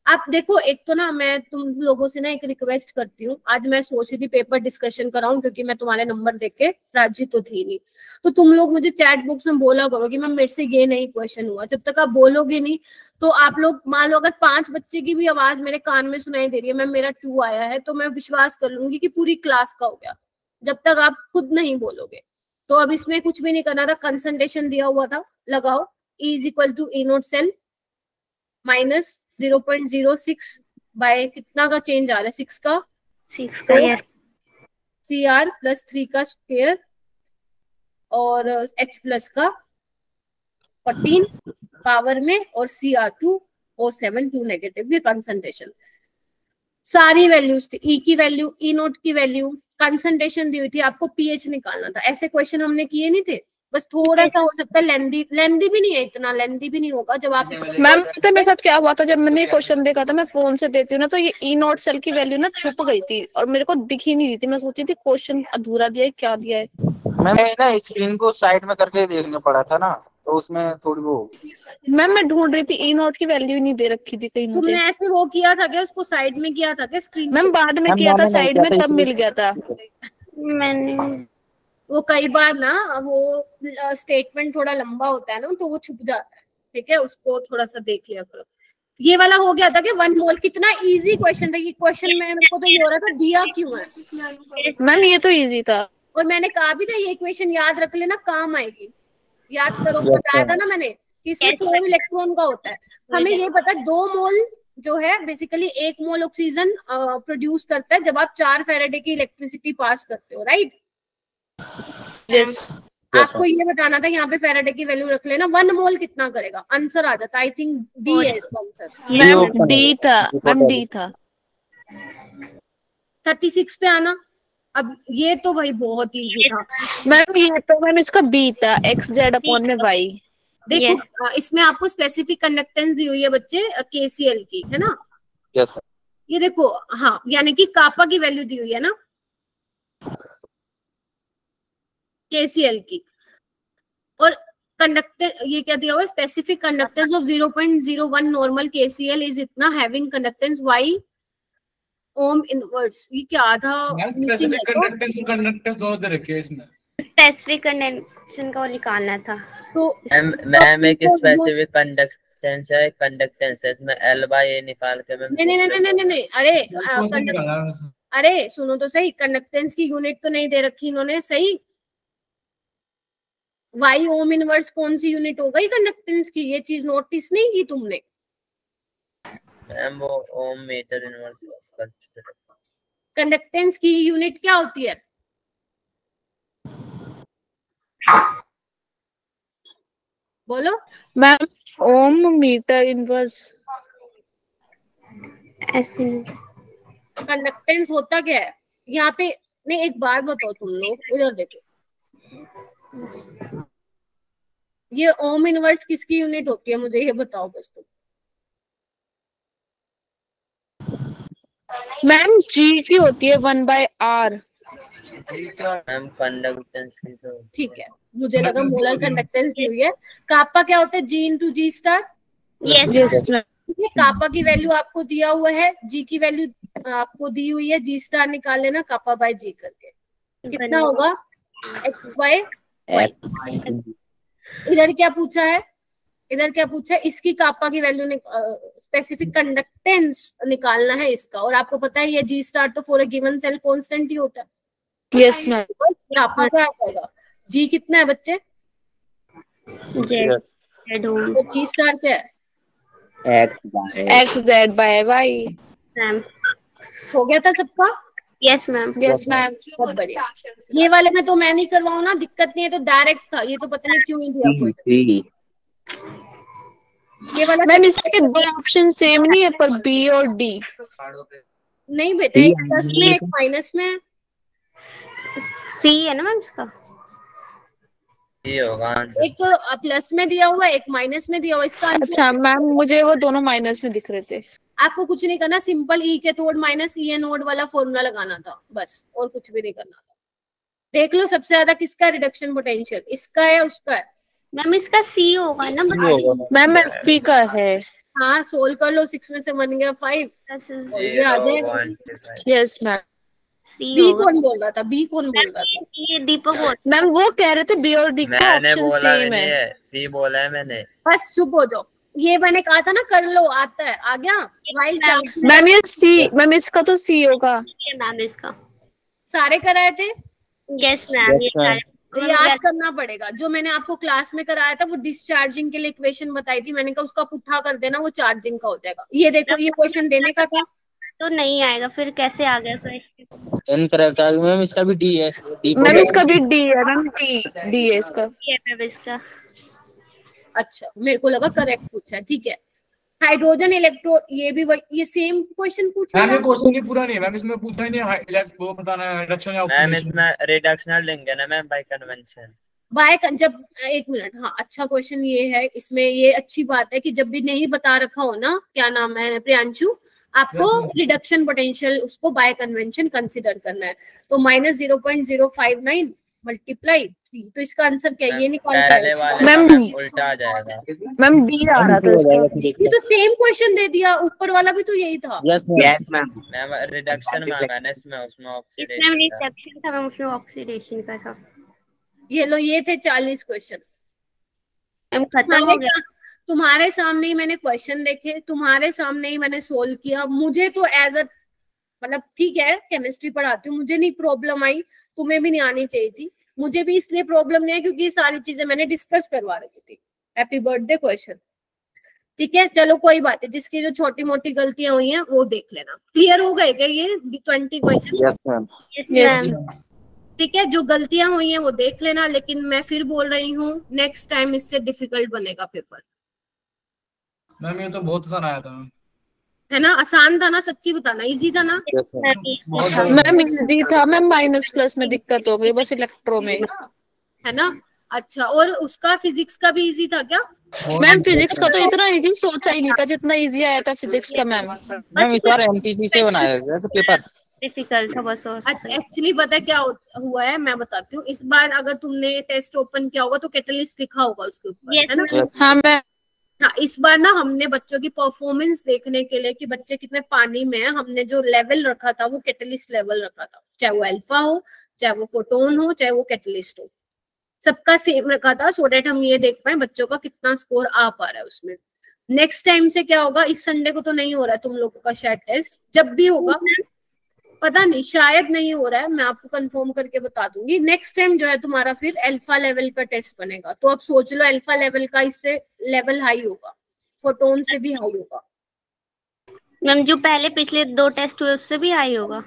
आप देखो, एक तो ना मैं तुम लोगों से ना एक रिक्वेस्ट करती हूँ, आज मैं सोच रही थी पेपर डिस्कशन कराऊं, क्योंकि मैं तुम्हारे नंबर देख के राजी तो थी नहीं, तो तुम लोग मुझे चैट बॉक्स में बोला करो कि मैम मेरे से ये नहीं क्वेश्चन हुआ। जब तक आप बोलोगे नहीं तो आप लोग, मान लो अगर 5 बच्चे की भी आवाज मेरे कान में सुनाई दे रही है, मैम मेरा 2 आया है, तो मैं विश्वास कर लूंगी कि पूरी क्लास का हो गया, जब तक आप खुद नहीं बोलोगे। तो अब इसमें कुछ भी नहीं करना था, कंसंट्रेशन दिया हुआ था, लगाओ E = E naught cell minus 0.06 by कितना का चेंज आ रहा है, 6 का यस, CR + 3 का स्क्वायर और H प्लस का 14 पावर में, और CR2 O7 2 नेगेटिव, ये कंसंट्रेशन सारी वैल्यूज थी। E की वैल्यू, E नोट की वैल्यू, कंसंट्रेशन दी हुई थी, आपको pH निकालना था। ऐसे क्वेश्चन हमने किए नहीं थे, बस थोड़ा सा हो सकता है लेंदी भी नहीं है, इतना लेंदी भी नहीं होगा। जब आप मैम पता है मेरे साथ क्या हुआ था, जब मैंने क्वेश्चन देखा था, मैं फोन से देती हूँ ना, तो ये E नोट सेल की वैल्यू ना छुप गई थी और मेरे को दिख ही नहीं रही थी। मैं सोची थी क्वेश्चन अधूरा दिया है, क्या दिया है। मैम ना स्क्रीन को साइड में करके देखना पड़ा था ना, तो उसमें थोड़ी वो। मैम मैं ढूंढ रही थी, E नोट की वैल्यू ही नहीं दे रखी थी कहीं मुझे। तुमने ऐसे वो किया था क्या, उसको साइड में किया था क्या स्क्रीन? मैम बाद में किया था साइड में, तब मिल गया था। मैंने वो कई बार ना वो स्टेटमेंट थोड़ा लंबा होता है ना, तो वो छुप जाता है, ठीक है, उसको थोड़ा सा देख लिया करो। ये वाला हो गया था कि 1 मोल, कितना इजी क्वेश्चन था ये क्वेश्चन में, मेरे को तो ये हो रहा था दिया क्यों है। मैम ये तो इजी था, और मैंने कहा भी था ये इक्वेशन याद रख लेना, काम आएगी, याद करो, बताया था ना मैंने कि इसमें 4 इलेक्ट्रॉन का होता है। हमें ये पता है 2 मोल जो है बेसिकली 1 मोल ऑक्सीजन प्रोड्यूस करता है जब आप 4 फैराडे की इलेक्ट्रिसिटी पास करते हो, राइट? यस। आपको ये बताना था, यहाँ पे फैराडे की वैल्यू रख लेना, 1 मोल कितना करेगा, आंसर आ जाता। आई थिंक डी है इसका आंसर। मैम डी था, मैम डी था। 36 पे आना। अब ये तो भाई बहुत इजी था मैम, ये तो मैम इसका बी था, XZ/Y। देखो इसमें आपको स्पेसिफिक कंडक्टेंस दी हुई है बच्चे KCl की, है ना? यस। ये देखो, हाँ, यानी कि कापा की वैल्यू दी हुई है ना KCl की, और कंडक्टर ये क्या दिया हुआ है, specific conductance of 0.01 normal KCl is इतना, having conductance Y ohm inverse. ये क्या था, स्पेसिफिक कंडक्टेंस और कंडक्टेंस दोनों दे रखे हैं इसमें, स्पेसिफिक कंडक्शन का निकालना था। तो मैम एक स्पेसिफिक कंडक्टेंस है, कंडक्टेंस है, इसमें L/A निकाल के मैम। नहीं, अरे सुनो तो सही, कंडक्टेंस की यूनिट तो नहीं दे रखी इन्होंने, सही। Y ओम इनवर्स कौन सी यूनिट हो गई कंडक्टेंस की, ये चीज नोटिस नहीं की तुमने? मैम वो ओम मीटर इनवर्स। कंडक्टेंस की यूनिट क्या होती है? बोलो मैम ओम मीटर इनवर्स। ऐसे कंडक्टेंस होता क्या है यहाँ पे? नहीं, एक बात बताओ तुम लोग, उधर देखो, ये ओम इनवर्स किसकी यूनिट होती है, मुझे ये बताओ बस तुम। मैम G की होती है 1/R। मैम कंडक्टेंस की तो ठीक है, मुझे लगा मोलर कंडक्टेंस दी हुई है। कापा क्या होता है? जी इंटू जी स्टार। यस ठीक है, कापा की वैल्यू आपको दिया हुआ है, जी की वैल्यू आपको दी हुई है, जी स्टार निकाल लेना कापा बाय जी करके। कितना होगा? X by Y. इधर क्या पूछा है? इधर क्या पूछा है? इसकी कापा की वैल्यू स्पेसिफिक कंडक्टेंस निकालना है इसका, और आपको पता है ये जी स्टार तो for a given cell constant ही होता है। Yes ma'am. कापा क्या आ जाएगा? जी कितना है बच्चे? जेड तो जी स्टार क्या है? X Z by Y. Ma'am. हो गया था सबका? Yes ma'am. Yes ma'am. बहुत बढ़िया। ये वाले में तो मैं नहीं करवाऊँ ना, दिक्कत नहीं है, तो डायरेक्ट था ये, तो पता नहीं क्यों नहीं दिया कोई। ये वाला मैम इसके दो ऑप्शन सेम नहीं है पर बी और डी। नहीं बेटा, एक प्लस में एक माइनस में। सी है ना मैम इसका? ये होगा एक प्लस में दिया हुआ है, एक माइनस में दिया हुआ। इसका अच्छा मैम, मुझे वो दोनों माइनस में दिख रहे थे। आपको कुछ नहीं करना, सिंपल ई के तोड़ माइनस ई एन नोड वाला फॉर्मूला लगाना था बस, और कुछ भी नहीं करना था। देख लो सबसे ज्यादा किसका रिडक्शन पोटेंशियल, इसका है उसका है? मैम इसका सी होगा ना? मैम एफी का है। हाँ, सोल्व कर लो। 6 में से 1 गया 5, और ये आ जाएगा। Yes ma'am. सी बी होगा। कौन बोल रहा था? बी कौन बोल रहा था? ये दीपक बोल। मैम वो कह रहे थे बी और डी का मैंने ऑप्शन बोला सेम नहीं है। है, सी बोला है मैंने। बस चुप हो जाओ, ये मैंने कहा था ना कर लो, आता है, आ गया। वाइल मैम ये सी, मैम इसका तो सी होगा। मैम इसका सारे कराए थे। Yes ma'am. तो याद करना पड़ेगा, जो मैंने आपको क्लास में कराया था वो डिस्चार्जिंग के लिए इक्वेशन बताई थी, मैंने कहा उसका पुट्ठा कर देना, वो चार्जिंग का हो जाएगा। ये देखो, ये क्वेश्चन देने का था तो नहीं आएगा, फिर कैसे आ गया क्वेश्चन? इनकरेक्ट आ गया मैम, इसका भी डी है। मैम इसका भी डी है मैम, डी है इसका। ये मैम इसका। अच्छा, मेरे को लगा करेक्ट पूछा है, ठीक है। हाइड्रोजन इलेक्ट्रो, ये भी वही, ये सेम क्वेश्चन पूछा मैम। है। ये क्वेश्चन ही पूरा नहीं है मैम, इसमें पूछा ही नहीं है वो बताना है रिडक्शन या मैम ऑप्टिमाइजेशन। इसमें रिडक्शनल लेंगे ना मैम बाय कन्वेंशन। जब एक मिनट, हाँ अच्छा क्वेश्चन ये है, इसमें ये अच्छी बात है कि जब भी नहीं बता रखा हो ना, क्या नाम है प्रियांशु, आपको रिडक्शन पोटेंशियल उसको बाय कन्वेंशन कंसिडर करना है। तो -0.059 मल्टीप्लाई 3, तो इसका आंसर क्या है? ये निकाल पाए मैम उल्टा आ जाएगा। मैम डी आ रहा था इसका। ये तो सेम क्वेश्चन दे दिया, ऊपर वाला भी तो यही था। Yes ma'am. मैम रिडक्शन में आना है इसमें, उसमें मैम ऑक्सीडेशन रिडक्शन था मैम, उसमें ऑक्सीडेशन का था। ये लो, ये थे 40 क्वेश्चन। मैम खत्म हो गया। तुम्हारे सामने ही मैंने क्वेश्चन देखे, तुम्हारे सामने ही मैंने सोल्व किया। मुझे तो एज अ मतलब ठीक है, केमिस्ट्री पढ़ाती हूँ, मुझे नहीं प्रॉब्लम आई, तुम्हें भी नहीं आनी चाहिए थी। मुझे भी इसलिए प्रॉब्लम नहीं है क्योंकि ये सारी चीजें मैंने डिस्कस करवा रखी थी। हैप्पी बर्थडे क्वेश्चन, ठीक है। चलो कोई बात है, जिसकी जो छोटी मोटी गलतियां हुई हैं वो देख लेना। क्लियर हो गए क्या ये 20 क्वेश्चन? Yes ma'am. यस ठीक है, जो गलतियां हुई हैं वो देख लेना, लेकिन मैं फिर बोल रही हूँ नेक्स्ट टाइम इससे डिफिकल्ट बनेगा पेपर। मैम ये तो बहुत आसान आया था है ना? आसान था ना? सच्ची बताना, इजी था ना? मैम इजी था मैम, माइनस प्लस में दिक्कत हो गई बस इलेक्ट्रो में, है ना? अच्छा, और उसका फिजिक्स का भी इजी था क्या? मैम फिजिक्स का तो इतना इजी सोचा ही नहीं था जितना इजी आया था फिजिक्स का मैम। मैम इस बार एमटीजी से बनाया गया था पेपर। डिफिकल्ट था बस। अच्छा, एक्चुअली पता है क्या हुआ है, मैं बताती हूँ। इस बार अगर तुमने टेस्ट ओपन किया होगा तो कैटलिस्ट लिखा होगा उसके ऊपर, है ना? हाँ मैम। हाँ, इस बार ना हमने बच्चों की परफॉर्मेंस देखने के लिए कि बच्चे कितने पानी में है, हमने जो लेवल रखा था वो कैटलिस्ट लेवल रखा था। चाहे वो अल्फा हो, चाहे वो फोटोन हो, चाहे वो कैटलिस्ट हो, सबका सेम रखा था, सो दैट हम ये देख पाए बच्चों का कितना स्कोर आ पा रहा है उसमें। नेक्स्ट टाइम से क्या होगा, इस संडे को तो नहीं हो रहा है तुम लोगों का शायद टेस्ट, जब भी होगा पता नहीं, शायद नहीं हो रहा है, मैं आपको कंफर्म करके बता दूंगी। नेक्स्ट टाइम जो है तुम्हारा फिर अल्फा लेवल का टेस्ट बनेगा, तो अब सोच लो अल्फा लेवल का इससे लेवल हाई होगा, फोटोन से भी हाई होगा। मैम जो पहले पिछले 2 टेस्ट हुए उससे भी हाई होगा?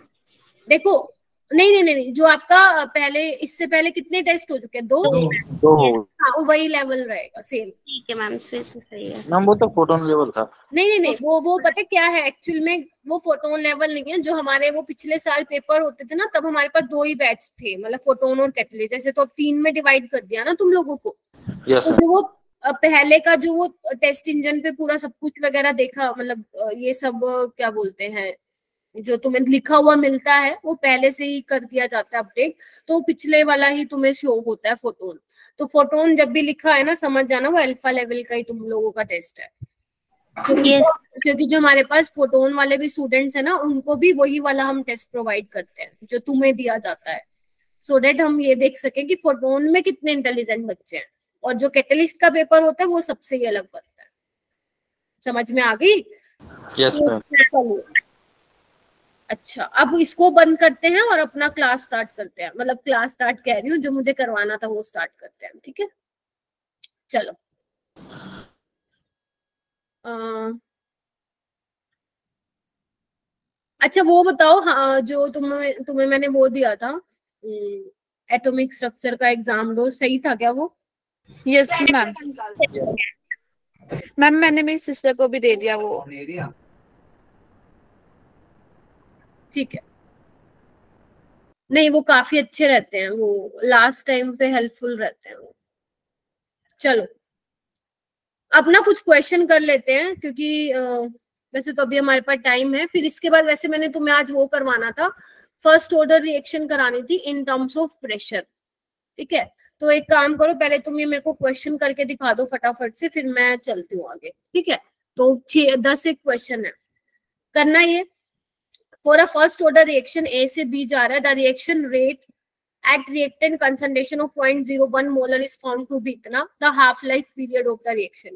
देखो नहीं, जो आपका पहले, इससे पहले कितने टेस्ट हो चुके हैं? 2। हाँ, वही लेवल रहेगा सेम। ठीक है मैम, फिर तो सही है मैम वो तो फोटोन लेवल था। नहीं, वो पता क्या है एक्चुअल में, वो फोटोन लेवल नहीं है। जो हमारे वो पिछले साल पेपर होते थे ना, तब हमारे पास 2 ही बैच थे, मतलब फोटोन और कैटलिस्ट। जैसे तो अब 3 में डिवाइड कर दिया ना तुम लोगों को। यस तो जो वो पहले का जो वो टेस्ट इंजन पे पूरा सब कुछ वगैरह देखा, मतलब ये सब क्या बोलते हैं, जो तुम्हें लिखा हुआ मिलता है वो पहले से ही कर दिया जाता है अपडेट, तो पिछले वाला ही तुम्हें शो होता है फोटोन। तो फोटोन जब भी लिखा है ना, समझ जाना वो अल्फा लेवल का ही तुम लोगों का टेस्ट है। क्योंकि जो हमारे पास फोटोन वाले भी स्टूडेंट्स है ना, उनको भी वही वाला हम टेस्ट प्रोवाइड करते हैं जो तुम्हें दिया जाता है, सो डेट हम ये देख सके कि फोटोन में कितने इंटेलिजेंट बच्चे हैं। और जो कैटलिस्ट का पेपर होता है वो सबसे ही अलग बनता है। समझ में आ गई? Yes ma'am. अच्छा, अब इसको बंद करते हैं और अपना क्लास स्टार्ट करते हैं, मतलब क्लास स्टार्ट कह रही हूँ, जो मुझे करवाना था वो स्टार्ट करते हैं। ठीक है, चलो। अच्छा वो बताओ, हाँ, जो तुम्हें मैंने वो दिया था एटॉमिक स्ट्रक्चर का एग्जाम दो, सही था क्या वो? Yes ma'am. मैम मैंने मेरी सिस्टर को भी दे दिया वो। ठीक है, नहीं वो काफी अच्छे रहते हैं, वो लास्ट टाइम पे हेल्पफुल रहते हैं वो। चलो अब ना कुछ क्वेश्चन कर लेते हैं, क्योंकि वैसे तो अभी हमारे पास टाइम है। फिर इसके बाद वैसे मैंने तुम्हें आज वो करवाना था, फर्स्ट ऑर्डर रिएक्शन करानी थी इन टर्म्स ऑफ प्रेशर। ठीक है, तो एक काम करो, पहले तुम ये मेरे को क्वेश्चन करके दिखा दो फटाफट से, फिर मैं चलती हूँ आगे। ठीक है, तो 10 एक क्वेश्चन है करना ये। For a first order reaction A से बी जा रहा है, the reaction rate at reactant concentration of 0.01 molar is found to be इतना, the half life period of the reaction।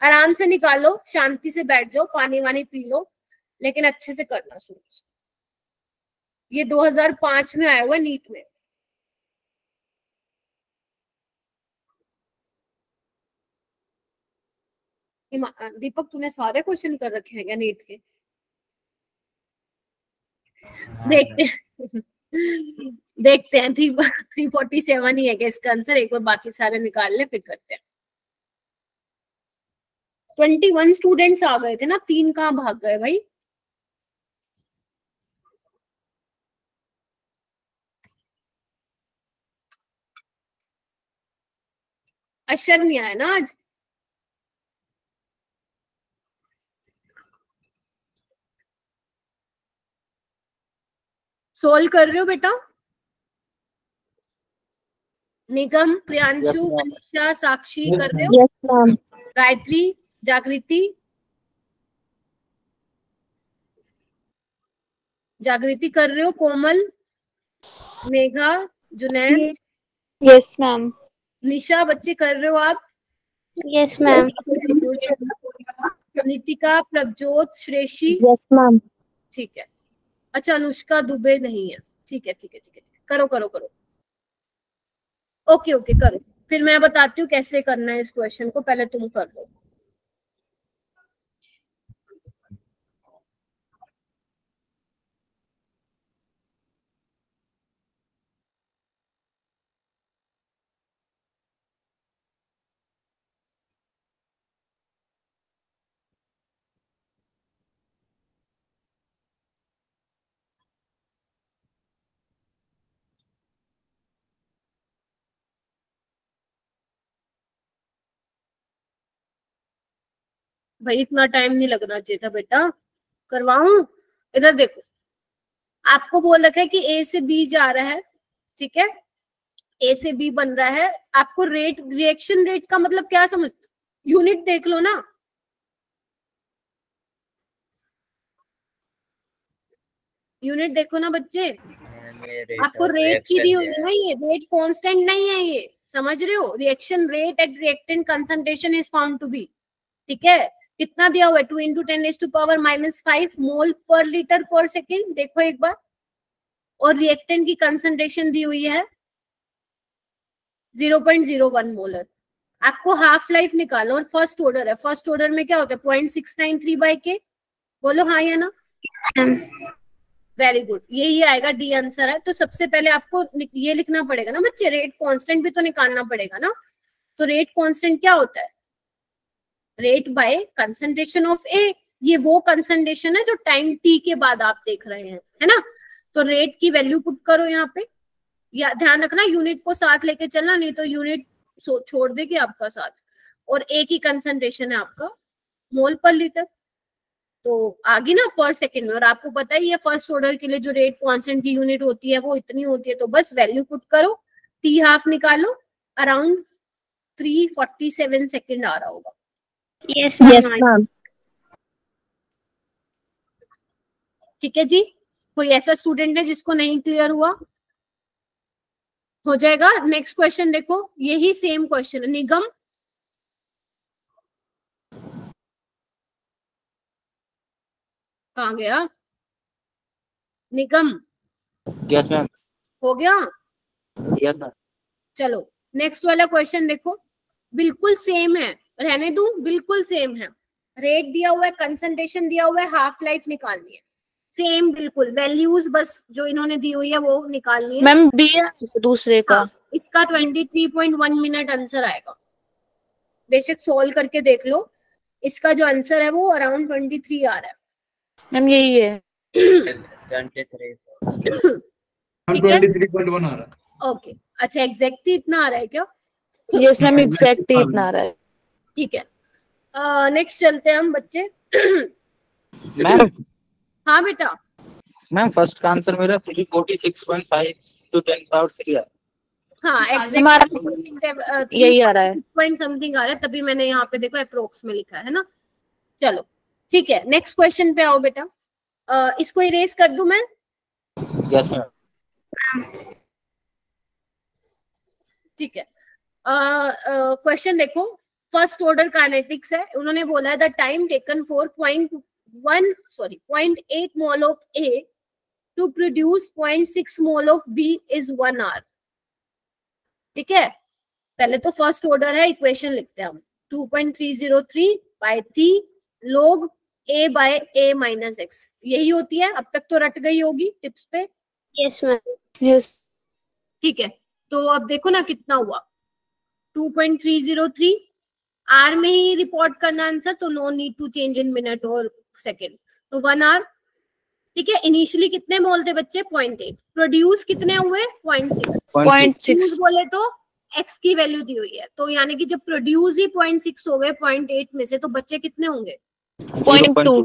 आराम से निकालो, शांति से बैठ जाओ, पानी वानी पी लो, लेकिन अच्छे से करना शुरू। ये 2005 में आया हुआ नीट में। दीपक तूने सारे क्वेश्चन कर रखे हैं क्या नीट के? देखते हैं देखते हैं 347 ही है क्या इसका आंसर? एक बार बाकी सारे निकाल ले फिर करते हैं। 21 स्टूडेंट्स आ गए थे ना, 3 कहाँ भाग गए भाई? अशर नहीं आया ना आज? सोल्व कर रहे हो बेटा? निगम, प्रियांशु, मनीषा, साक्षी कर रहे हो? Yes ma'am. गायत्री, जागृति, जागृति कर रहे हो? Komal, Megha, Junaid, yes ma'am. निशा, बच्चे कर रहे हो आप? Yes ma'am. Nitika, Prabhjot, Shreshi, yes ma'am. ठीक है। अच्छा अनुष्का दुबे नहीं है, ठीक है ठीक है ठीक है, करो करो करो, ओके ओके करो। फिर मैं बताती हूँ कैसे करना है इस क्वेश्चन को, पहले तुम कर लो। भाई इतना टाइम नहीं लगना चाहिए था बेटा, करवाऊं? इधर देखो, आपको बोल रखा है कि ए से बी जा रहा है, ठीक है, ए से बी बन रहा है। आपको रेट, रिएक्शन रेट का मतलब क्या समझते? यूनिट देख लो ना, यूनिट देखो ना बच्चे। आपको रेट की दी हुई है ना, ये रेट कांस्टेंट नहीं है, ये समझ रहे हो? Reaction rate at reactant concentration is found to be, ठीक है। कितना दिया हुआ है? 2 × 10⁻⁵ मोल पर लीटर पर सेकेंड, देखो एक बार। और रिएक्टेंट की कंसंट्रेशन दी हुई है 0.01 मोलर। आपको हाफ लाइफ निकालो, और फर्स्ट ऑर्डर है, फर्स्ट ऑर्डर में क्या होता है? 0.693/K, बोलो हाँ या ना? वेरी गुड, यही आएगा, डी आंसर है। तो सबसे पहले आपको ये लिखना पड़ेगा ना बच्चे, रेट कांस्टेंट भी तो निकालना पड़ेगा ना। तो रेट कांस्टेंट क्या होता है? रेट बाय कंसंट्रेशन ऑफ ए। ये वो कंसंट्रेशन है जो टाइम टी के बाद आप देख रहे हैं, है ना। तो रेट की वैल्यू पुट करो यहाँ पे, या ध्यान रखना यूनिट को साथ लेके चलना, नहीं तो यूनिट छोड़ देगी आपका साथ। और ए की कंसंट्रेशन है आपका मोल पर लीटर, तो आगे ना पर सेकेंड में। और आपको पता है ये फर्स्ट ऑर्डर के लिए जो रेट कांस्टेंट की यूनिट होती है वो इतनी होती है, तो बस वैल्यू पुट करो, टी हाफ निकालो, अराउंड 347 सेकेंड आ रहा होगा। Yes ma'am. ठीक है जी, कोई ऐसा स्टूडेंट है जिसको नहीं क्लियर हुआ? हो जाएगा। नेक्स्ट क्वेश्चन देखो, यही सेम क्वेश्चन है। निगम, कहाँ गया निगम? Yes ma'am. हो गया? Yes ma'am. चलो नेक्स्ट वाला क्वेश्चन देखो, बिल्कुल सेम है, रहने दूं, बिल्कुल सेम है। रेट दिया हुआ है, कंसंट्रेशन दिया हुआ है, हाफ लाइफ निकालनी है, सेम बिल्कुल वैल्यूज बस जो इन्होंने दी हुई है वो निकालनी है। मैम बी दूसरे का। हाँ, इसका 23.1 मिनट आंसर आएगा। बेशक सोल्व करके देख लो, इसका जो आंसर है वो अराउंड 23 आ रहा है। मैम यही है। 23 ठीक है, 23.1 आ रहा है। ओके, अच्छा एग्जैक्टली इतना आ रहा है क्या? यस मैम एग्जैक्ट इतना आ रहा है। ठीक है, नेक्स्ट चलते हैं हम बच्चे। मैम हाँ बेटा, मैम फर्स्ट का आंसर मेरा 346.5 to 10 power 3 है। हाँ हमारा एग्जैक्टली यही आ रहा है। पॉइंट समथिंग आ रहा है, तभी मैंने यहाँ पे देखो अप्रोक्स में लिखा है ना। चलो ठीक है, नेक्स्ट क्वेश्चन पे आओ बेटा। इसको इरेज कर दूं मैं? Yes ma'am. ठीक है, क्वेश्चन देखो, फर्स्ट ऑर्डर काइनेटिक्स है। उन्होंने बोला है the time taken for 0.8 mole of A to produce 0.6 mole of B is 1 hour. ठीक है, पहले तो फर्स्ट ऑर्डर है, इक्वेशन लिखते हैं हम। 2.303 by T log a by a minus X, यही होती है। अब तक तो रट गई होगी टिप्स पे। Yes ma'am. यस ठीक है, तो अब देखो ना कितना हुआ, 2.303 आर में ही रिपोर्ट करना आंसर, तो no need to change in minute और सेकेंड, तो 1 आवर। ठीक है, इनिशियली कितने मोल थे बच्चे? 0.8। प्रोड्यूस कितने हुए? 0.6। 0.6 बोले तो एक्स की वैल्यू दी हुई है, तो यानी कि जब प्रोड्यूस ही 0.6 हो गए 0.8 में से, तो बच्चे कितने होंगे? 0.2।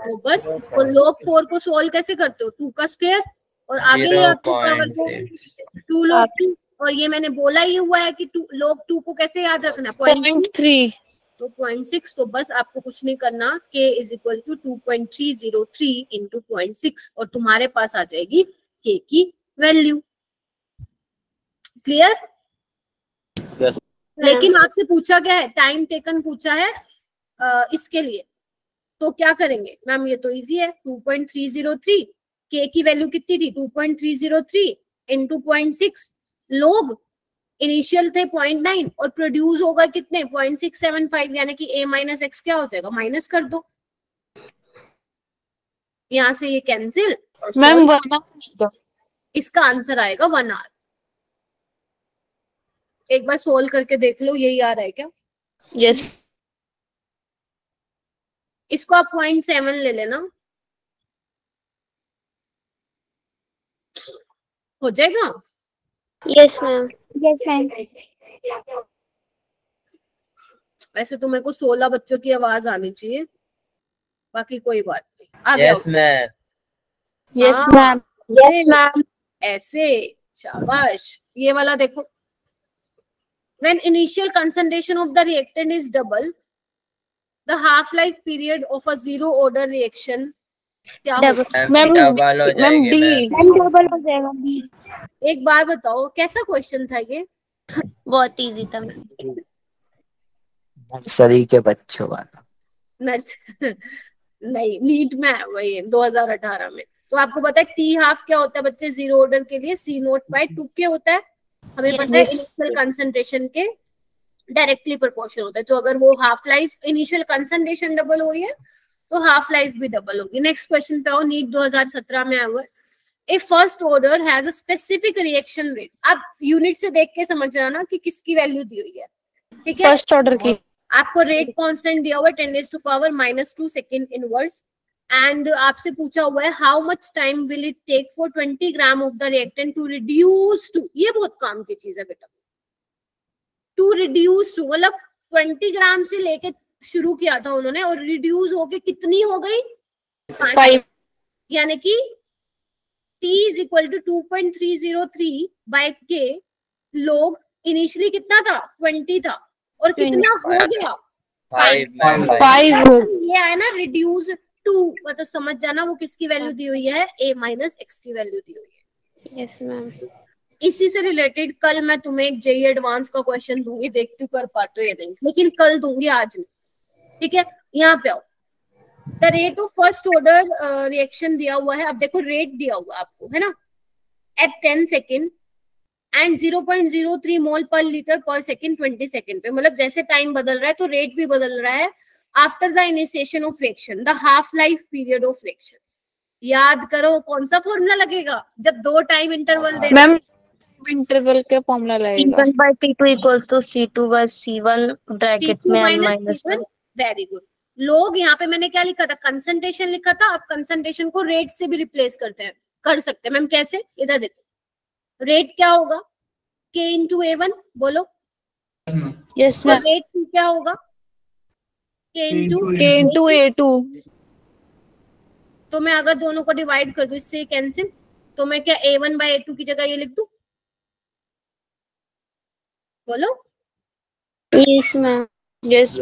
तो बस इसको log 4 को सोल्व कैसे करते हो? 2 का स्क्वायर और आगे ले आते हो पावर को 2 log 2, और ये मैंने बोला ही हुआ है कि log 2 को कैसे याद रखना? 0.3। तो 0.6, तो बस आपको कुछ नहीं करना, k is equal to 2.303 into 0.6 और तुम्हारे पास आ जाएगी k की वैल्यू। क्लियर? यस। लेकिन आपसे पूछा गया है, टाइम टेकन पूछा है इसके लिए, तो क्या करेंगे मैम? ये तो इजी है, 2.303, k की वैल्यू कितनी थी? 2.303 इंटू 0.6, लोग इनिशियल थे 0.9 और प्रोड्यूस होगा कितने? 0.675, यानी कि a माइनस एक्स क्या हो जाएगा? माइनस कर दो, यहाँ से ये कैंसिल। मैम इसका आंसर आएगा 1 आवर। एक बार सोल्व करके देख लो, यही आ रहा है क्या? यस। इसको आप 0.7 ले लेना, हो जाएगा। Yes ma'am. Yes ma'am. वैसे तो मेरे को 16 बच्चों की आवाज आनी चाहिए, बाकी कोई बात नहीं। आगे यस मैम। यस हाँ, मैम। ऐसे, शाबाश। ये वाला देखो, when initial concentration of the reactant is double, the half life period of a zero order reaction क्या होगा? मैम डबल हो जाएगी डी। डबल हो जाएगा बी। एक बार बताओ कैसा क्वेश्चन था ये? बहुत इजी था मैम। नर्सरी के बच्चों वाला। नहीं, नीट में है वही 2018 में। तो आपको पता है टी हाफ क्या होता है बच्चे? जीरो ऑर्डर के लिए C नोट बाय 2K होता है। हमें पता है इनिशियल कंसंट्रेशन के डायरेक्टली प्रोपोर्शनल होता है, तो अगर वो half life initial concentration double हो रही है तो हाफ लाइफ भी डबल होगी। नेक्स्ट क्वेश्चन पे आओ, नीट 2017 में आया हुआ है। A first order has a specific reaction rate. आप यूनिट से देख के समझ जाना कि किसकी वैल्यू दी हुई है। ठीक है, फर्स्ट ऑर्डर की आपको रेट कांस्टेंट दिया हुआ है 10⁻⁻² सेकेंड इनवर्स, एंड आपसे पूछा हुआ है how much time will it take for 20 gram of the reactant to reduce to, ये बहुत काम की चीज है बेटा, टू रिड्यूस टू मतलब 20 ग्राम से लेके शुरू किया था उन्होंने और रिड्यूस होके कितनी हो गई? 5, यानी कि T is equal to 2.303 by K log initially कितना था 20 था और कितना हो गया 5 ये आया ना रिड्यूस टू, मतलब समझ जाना वो किसकी वैल्यू दी हुई है, a माइनस x की वैल्यू दी हुई है। Yes ma'am. इसी से रिलेटेड कल मैं तुम्हें एक जेईई एडवांस का क्वेश्चन दूंगी, देखती कर पाते हो या नहीं, लेकिन कल दूंगी आज नहीं, ठीक है। यहाँ पे आओ, the rate of first order reaction दिया हुआ है। अब देखो रेट दिया हुआ आपको है ना, एट 10 सेकेंड एंड 0.03 मोल पर लीटर पर सेकेंड 20 सेकेंड पे, मतलब जैसे टाइम बदल रहा है तो रेट भी बदल रहा है। After the initiation of reaction the half life period of reaction, याद करो कौन सा फॉर्मूला लगेगा जब दो टाइम इंटरवल दे। मैम इंटरवल के फॉर्मूला लगेगा, T1 by T2 equals to C2 by C1 bracket में n माइनस 1। Very good. लोग यहाँ पे मैंने क्या लिखा था, कंसंट्रेशन लिखा था। अब कंसंट्रेशन को रेट से भी रिप्लेस करते हैं, कर सकते हैं मैम। कैसे, इधर देखो, रेट क्या होगा K इंटू A1, बोलो। Yes ma'am. रेट क्या होगा K इंटू A2। तो मैं अगर दोनों को डिवाइड कर दूं इससे कैंसिल, तो मैं क्या A1 बाय A2 की जगह ये लिख दूं, बोलो। Yes ma'am. यस।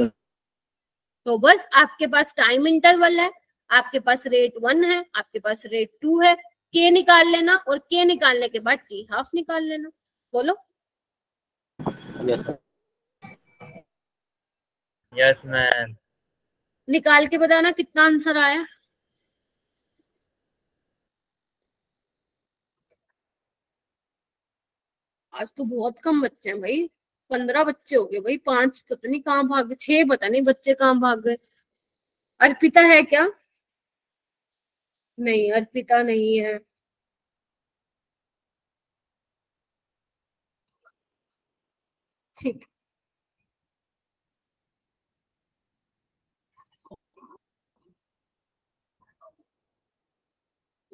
तो बस आपके पास टाइम इंटरवल है, आपके पास रेट 1 है, आपके पास रेट 2 है, K निकाल लेना और K निकालने के बाद T हाफ निकाल लेना, बोलो। Yes ma'am. निकाल के बताना कितना आंसर आया। आज तो बहुत कम बच्चे हैं भाई, 15 बच्चे हो गए भाई, 5 पता नहीं कहाँ भाग गए, 6 पता नहीं बच्चे कहाँ भाग गए। अर्पिता है क्या? नहीं, अर्पिता नहीं है। ठीक,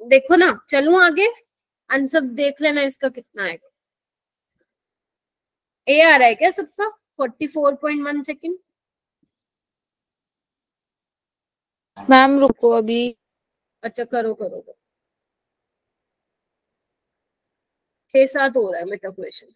देखो ना, चलूं आगे, आंसर देख लेना इसका कितना आएगा। ए आ रहा है क्या सबका? 44.1 सेकेंड। मैम रुको अभी। अच्छा करो करो, 6-7 हो रहा है मेरा क्वेश्चन।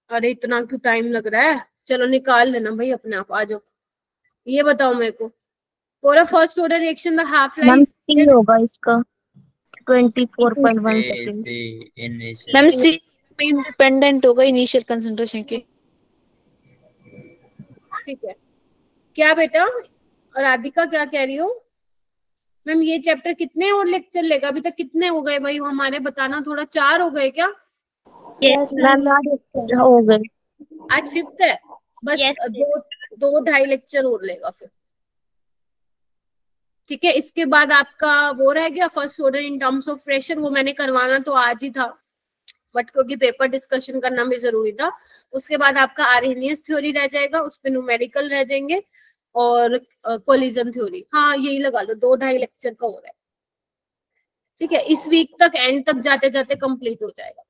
अरे इतना क्यों टाइम लग रहा है, चलो निकाल लेना भाई अपने आप, आ जाओ। ये बताओ मेरे को, for a first order reaction the half ma'am life C होगा इसका 24.1 सेकेंड। मैम C इंडिपेंडेंट होगा इनिशियल कंसंट्रेशन के। ठीक है। क्या बेटा, और राधिका क्या कह रही हो? मैम ये चैप्टर कितने और लेक्चर लेगा? अभी तक कितने हो गए भाई हमारे, बताना थोड़ा। 4 हो गए क्या? यस मैम हो गए। आज 5th है, बस Yes. 2-2.5 लेक्चर और लेगा फिर, ठीक है। इसके बाद आपका वो रह गया first order in terms of pressure, वो मैंने करवाना तो आज ही था, बट क्योंकि पेपर डिस्कशन करना भी जरूरी था। उसके बाद आपका आर्हेनियस थ्योरी रह जाएगा, उस पे न्यूमेरिकल रह जाएंगे और कोलिजन थ्योरी। हाँ यही लगा लो, 2-2.5 लेक्चर का हो रहा है, ठीक है। इस वीक तक, एंड तक जाते जाते कंप्लीट हो जाएगा,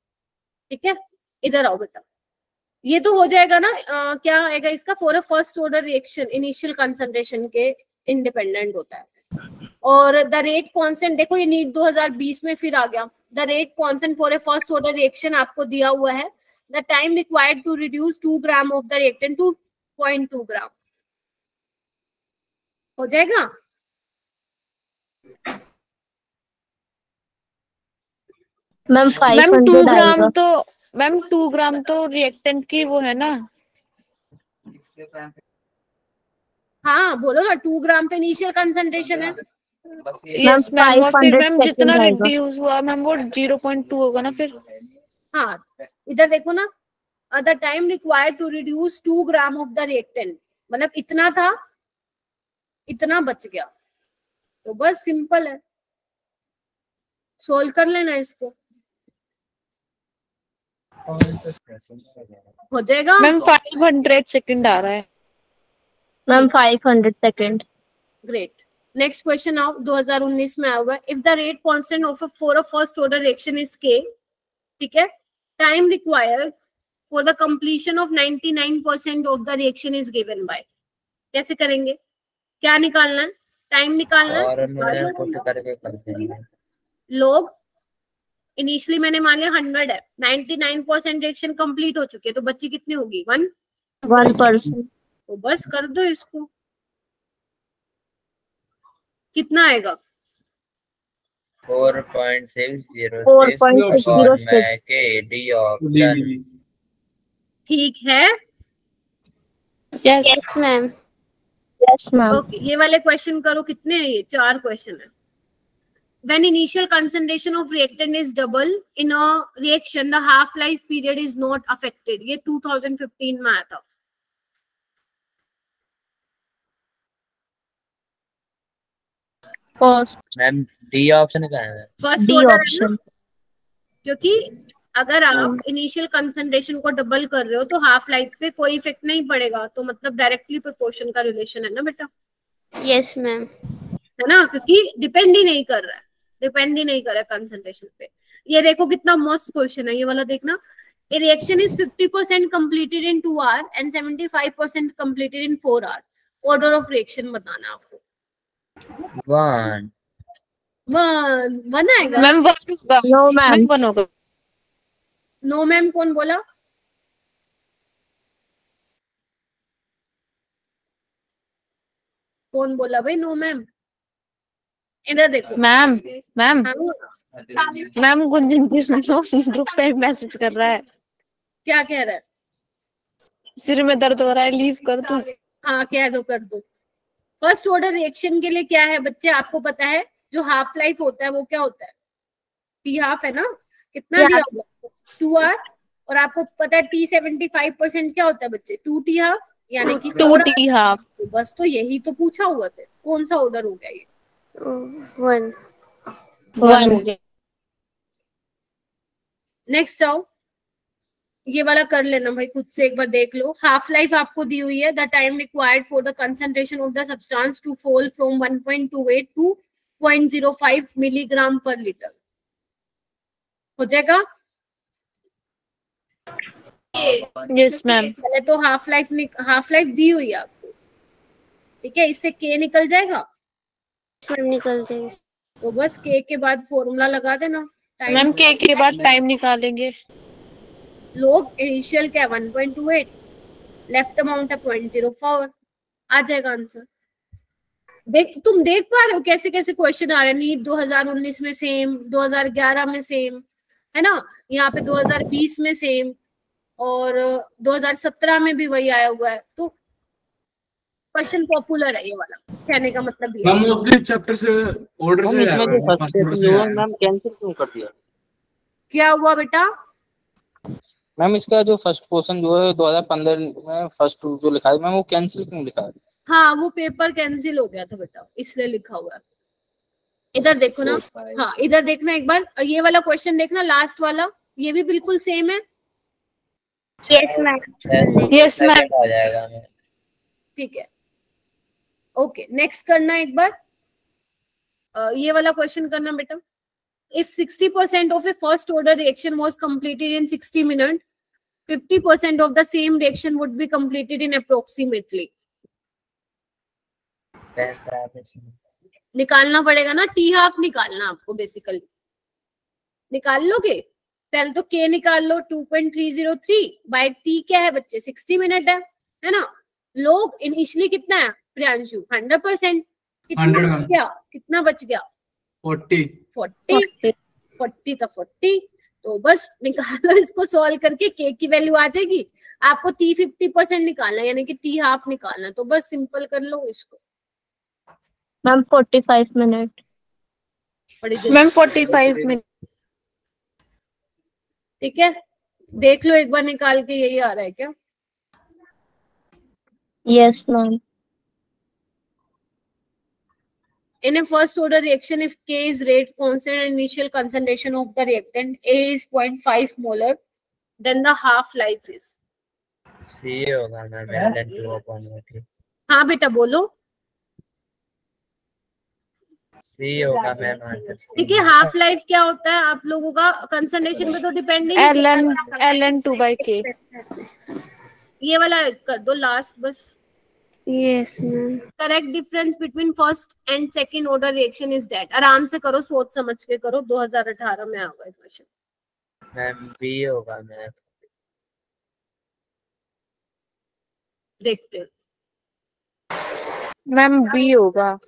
ठीक है। इधर आओ बेटा, ये तो हो जाएगा ना। क्या आएगा इसका, for a first order reaction initial concentration के इंडिपेंडेंट होता है। और द रेट कांस्टेंट, देखो ये नीट 2020 में फिर आ गया। The rate constant for a first order reaction आपको दिया हुआ है, the time required to reduce 2 gram of the reactant to 0.2 gram, हो जाएगा। मैम 2 500 ग्राम आएगा। तो मैम 2 ग्राम तो रिएक्टेंट की वो है ना। हाँ बोलो ना, 2 ग्राम तो इनिशियल कंसंट्रेशन है। यस मैम, और फिर 500 मैम जितना सेकंड आएगा। रिड्यूस हुआ मैम वो 0.2 होगा ना फिर। हाँ इधर देखो ना, the time required to reduce 2 gram of the reactant, मतलब इतना था, इतना बच गया। तो बस सिंपल है, सोल्व कर लेना इसको, हो जाएगा। मैम 500 सेकंड आ रहा है। Ma'am 500 second. Great. Next question आओ, 2019 में आया हुआ है। If the rate constant of for a first order reaction is K, ठीक है, time required for the completion of 99% of the reaction is given by. कैसे करेंगे? क्या निकालना है? टाइम निकालना और है। उन्होंने पुट करके करते हैं। लोग इनिशियली मैंने मान लिया 100 है, 99% रिएक्शन कंप्लीट हो चुकी है, तो बच्ची कितनी होगी? 1%। तो बस कर दो इसको। कितना आएगा? 4.606 4.606 के डी ऑप्शन। ठीक है। Yes ma'am. Yes ma'am. Okay, ये वाले क्वेश्चन करो। कितने हैं ये? 4 क्वेश्चन है। When initial concentration of reactant is double in a reaction, the half life period is not affected. ये 2015 में आया था। फर्स्ट। मैम डी ऑप्शन का है। फर्स्ट डी ऑर्डर है ना, ऑप्शन। क्योंकि अगर आप इनिशियल कंसंट्रेशन को डबल कर रहे हो तो हाफ लाइफ पे कोई इफेक्ट नहीं पड़ेगा, तो मतलब डायरेक्टली प्रोपोर्शन का रिलेशन है ना बेटा, यस मैम। है ना, क्योंकि डिपेंड ही नहीं कर रहा है, डिपेंड ही नहीं कर रहा है कंसंट्रेशन पे। ये देखो कितना मस्त क्वेश्चन है ये वाला, देखना। A reaction is 50% completed in 2 hours and 75% completed in 4 hours. Order of reaction बताना आपको। 1 वन आएगा? मैम 1 होगा। No ma'am. 1 होगा। नो मैम कौन बोला? कौन बोला भाई नो मैम? इधर देखो मैम मैम हाँ, मैम गुंजन ग्रुप पे मैसेज कर रहा है, क्या कह रहा है? सिर में दर्द हो रहा है, लीव कर दूं? हाँ कह दो, कर दो। फर्स्ट ऑर्डर रिएक्शन के लिए क्या है बच्चे, आपको पता है जो हाफ लाइफ होता है वो क्या होता है? टी हाफ है ना, कितना दिया होगा? 2 आवर। और आपको पता है T75% क्या होता है बच्चे? 2 टी हाफ, यानी कि 2 टी हाफ। बस तो यही तो पूछा हुआ, फिर कौन सा ऑर्डर हो गया ये? 1। 1 हो गया। नेक्स्ट आओ, ये वाला कर लेना भाई खुद से, एक बार देख लो। हाफ लाइफ आपको दी हुई है, the time required for the concentration of the substance to fall from 1.28 to 0.05 milligram per litre. हो जाएगा? Yes ma'am. पहले तो हाफ लाइफ दी हुई है आपको, ठीक है, इससे के निकल जाएगा, निकल जाएगा। तो बस के के बाद फॉर्मूला लगा देना। मैम के बाद टाइम निकालेंगे। लोग इनिशियल क्या 1.28, लेफ्ट अमाउंट है 0.04, आ जाएगा आंसर। तुम देख पा रहे हो कैसे कैसे क्वेश्चन आ रहे हैं? नीट 2019 में सेम, 2011 में सेम, है ना, यहाँ पे 2020 में सेम, और 2017 में भी वही आया हुआ है। तो क्वेश्चन पॉपुलर है ये वाला, कहने का मतलब ये मैम मोस्टली इस चैप्टर से ऑर्डर से इसमें जो फर्स्ट फर्स्ट ऑर्डर क्वेश्चन से जो आया है मैम कैंसिल क्यों कर दिया? क्या हुआ बेटा? मैम इसका जो फर्स्ट क्वेश्चन जो है 2015 में फर्स्ट जो लिखा है मैम वो कैंसिल क्यों लिखा है? हाँ वो पेपर कैंसिल हो गया था बेटा, इसलिए लिखा हुआ है। इधर देखो ना, हाँ इधर देखना एक बार, ये वाला क्वेश्चन देखना, लास्ट वाला, ये भी बिल्कुल सेम है। Yes ma'am. Yes ma'am. हो जाएगा मैम। ठीक है, ओके नेक्स्ट करना एक बार। ये वाला क्वेश्चन करना बेटा। If 60% of a first order reaction was completed in 60 minutes, 50% of the same reaction would be completed in approximately. निकालना पड़ेगा ना, टी हाफ निकालना आपको बेसिकली। निकाल लोगे? पहले तो के निकाल लो, 2.303 बाय टी क्या है बच्चे? 60 मिनट है ना। लोग इनिशियली कितना है प्रियांशु? 100%। कितना बच गया? 40 तो 40, तो बस निकालो इसको, सॉल्व करके के की वैल्यू आ जाएगी। आपको टी 50% निकालना है, यानी कि टी हाफ निकालना है, तो बस सिंपल कर लो इसको। Ma'am 45 minute. Ma'am 45 minute. ठीक है, देख लो एक बार निकाल के, यही आ रहा है क्या? Yes ma'am. In a first order reaction, if K is rate constant and initial concentration of the reactant A is 0.5 molar, then the half life is? C होगा मैम, ln2/1/2। हाँ बेटा बोलो। सी होगा मैम आंसर। ठीक है, half life क्या होता है आप लोगों का? कंसंट्रेशन पे तो डिपेंड नहीं। ln/k। ये वाला कर दो लास्ट बस। Yes ma'am. Correct difference between first and second order reaction is that. आराम से करो, सोच समझ के करो, 2018 में आएगा क्वेश्चन। मैम बी होगा मैम। देखते हैं मैम बी होगा।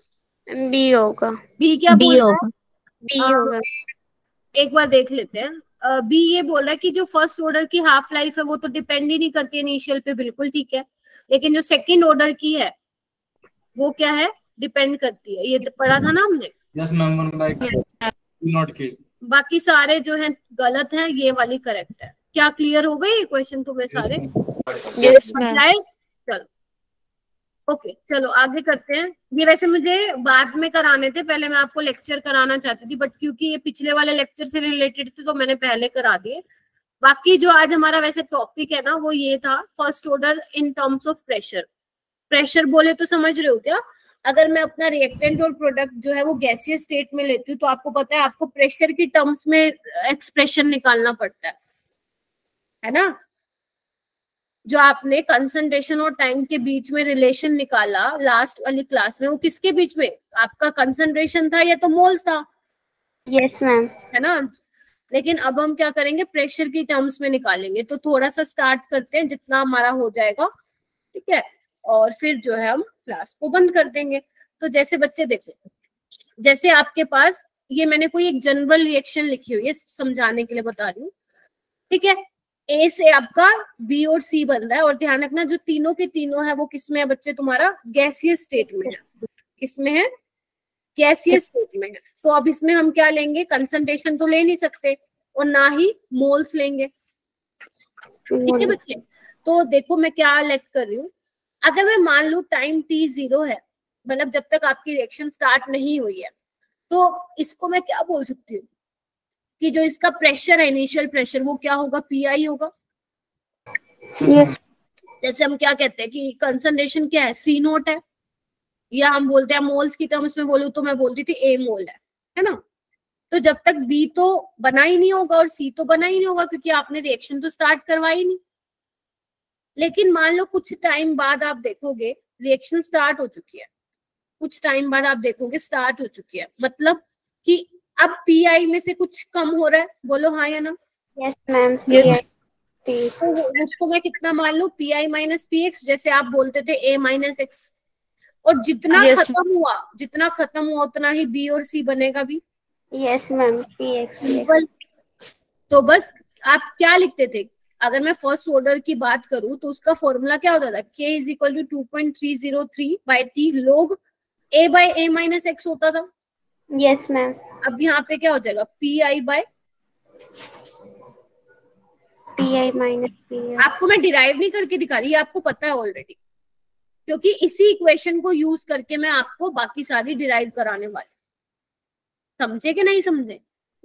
बी होगा। बी क्या बोल रहा है? बी होगा। एक बार देख लेते हैं। बी ये बोल रहा है कि जो फर्स्ट ऑर्डर की हाफ लाइफ है वो तो डिपेंड ही नहीं करती इनिशियल पे, बिल्कुल ठीक है। लेकिन जो सेकंड ऑर्डर की है वो क्या है, डिपेंड करती है। ये पढ़ा था ना हमने। यस मैम, 1/E0 बाकी सारे जो है गलत है, ये वाली करेक्ट है। क्या क्लियर हो गए ये क्वेश्चन तुम्हें सारे? Yes ma'am. चलो ओके, चलो आगे करते हैं। ये वैसे मुझे बाद में कराने थे, पहले मैं आपको लेक्चर कराना चाहती थी, बट क्योंकि ये पिछले वाले लेक्चर से रिलेटेड थे तो मैंने पहले करा दिए। बाकी जो आज हमारा वैसे टॉपिक है ना वो ये था, first order in terms of pressure. Pressure बोले तो समझ रहे हो क्या? अगर मैं अपना रिएक्टेंट और प्रोडक्ट जो है वो गैसियस स्टेट में लेती हूँ तो आपको पता है आपको प्रेशर की टर्म्स में एक्सप्रेशन निकालना पड़ता है ना? जो आपने कंसंट्रेशन और टाइम के बीच में रिलेशन निकाला लास्ट वाली क्लास में, वो किसके बीच में? आपका कंसंट्रेशन था या तो मोल्स था? Yes ma'am. है ना? लेकिन अब हम क्या करेंगे, प्रेशर की टर्म्स में निकालेंगे। तो थोड़ा सा स्टार्ट करते हैं जितना हमारा हो जाएगा, ठीक है, और फिर जो है हम क्लास को बंद कर देंगे। तो जैसे बच्चे देखो, जैसे आपके पास ये मैंने कोई एक जनरल रिएक्शन लिखी हुई है, समझाने के लिए बता रही हूँ, ठीक है। ए से आपका बी और सी बन रहा है, और ध्यान रखना जो तीनों के तीनों है वो किसमें है बच्चे? तुम्हारा गैसियस स्टेट में है। किसमें है? गैसियस स्टेट में है। तो अब इसमें हम क्या लेंगे? कंसंट्रेशन तो ले नहीं सकते और ना ही मोल्स लेंगे, ठीक है बच्चे। तो देखो मैं क्या लेट कर रही हूँ, अगर मैं मान लू टाइम t 0 है, मतलब जब तक आपकी रिएक्शन स्टार्ट नहीं हुई है, तो इसको मैं क्या बोल सकती हूँ कि जो इसका प्रेशर है, इनिशियल प्रेशर, वो क्या होगा? पी होगा। यस। जैसे हम क्या कहते हैं कि कंसंट्रेशन क्या है? सी नोट है, या हम बोलते हैं मोल्स की टर्म्स में बोलूं तो मैं बोलती थी ए मोल है ना? तो जब तक बी तो बना ही नहीं होगा और सी तो बना ही नहीं होगा, क्योंकि आपने रिएक्शन तो स्टार्ट करवाई नहीं। लेकिन मान लो कुछ टाइम बाद आप देखोगे रिएक्शन स्टार्ट हो चुकी है, कुछ टाइम बाद आप देखोगे स्टार्ट हो चुकी है, मतलब कि अब पी आई में से कुछ कम हो रहा है। बोलो हाँ या ना? Yes ma'am. तो उसको मैं कितना मान लू? P I minus P x, जैसे आप बोलते थे ए माइनस एक्स। और जितना खत्म हुआ उतना ही बी और सी बनेगा भी। Yes ma'am. P x. तो बस आप क्या लिखते थे? अगर मैं फर्स्ट ऑर्डर की बात करूं तो उसका फॉर्मूला क्या होता था? K is equal to 2.303 by T log A by A minus X होता था। Yes ma'am. अब यहाँ पे क्या हो जाएगा? P I by P I minus P. आपको मैं डिराइव नहीं करके दिखा रही, आपको पता है ऑलरेडी, क्योंकि इसी इक्वेशन को यूज करके मैं आपको बाकी सारी डिराइव कराने वाली। समझे कि नहीं समझे?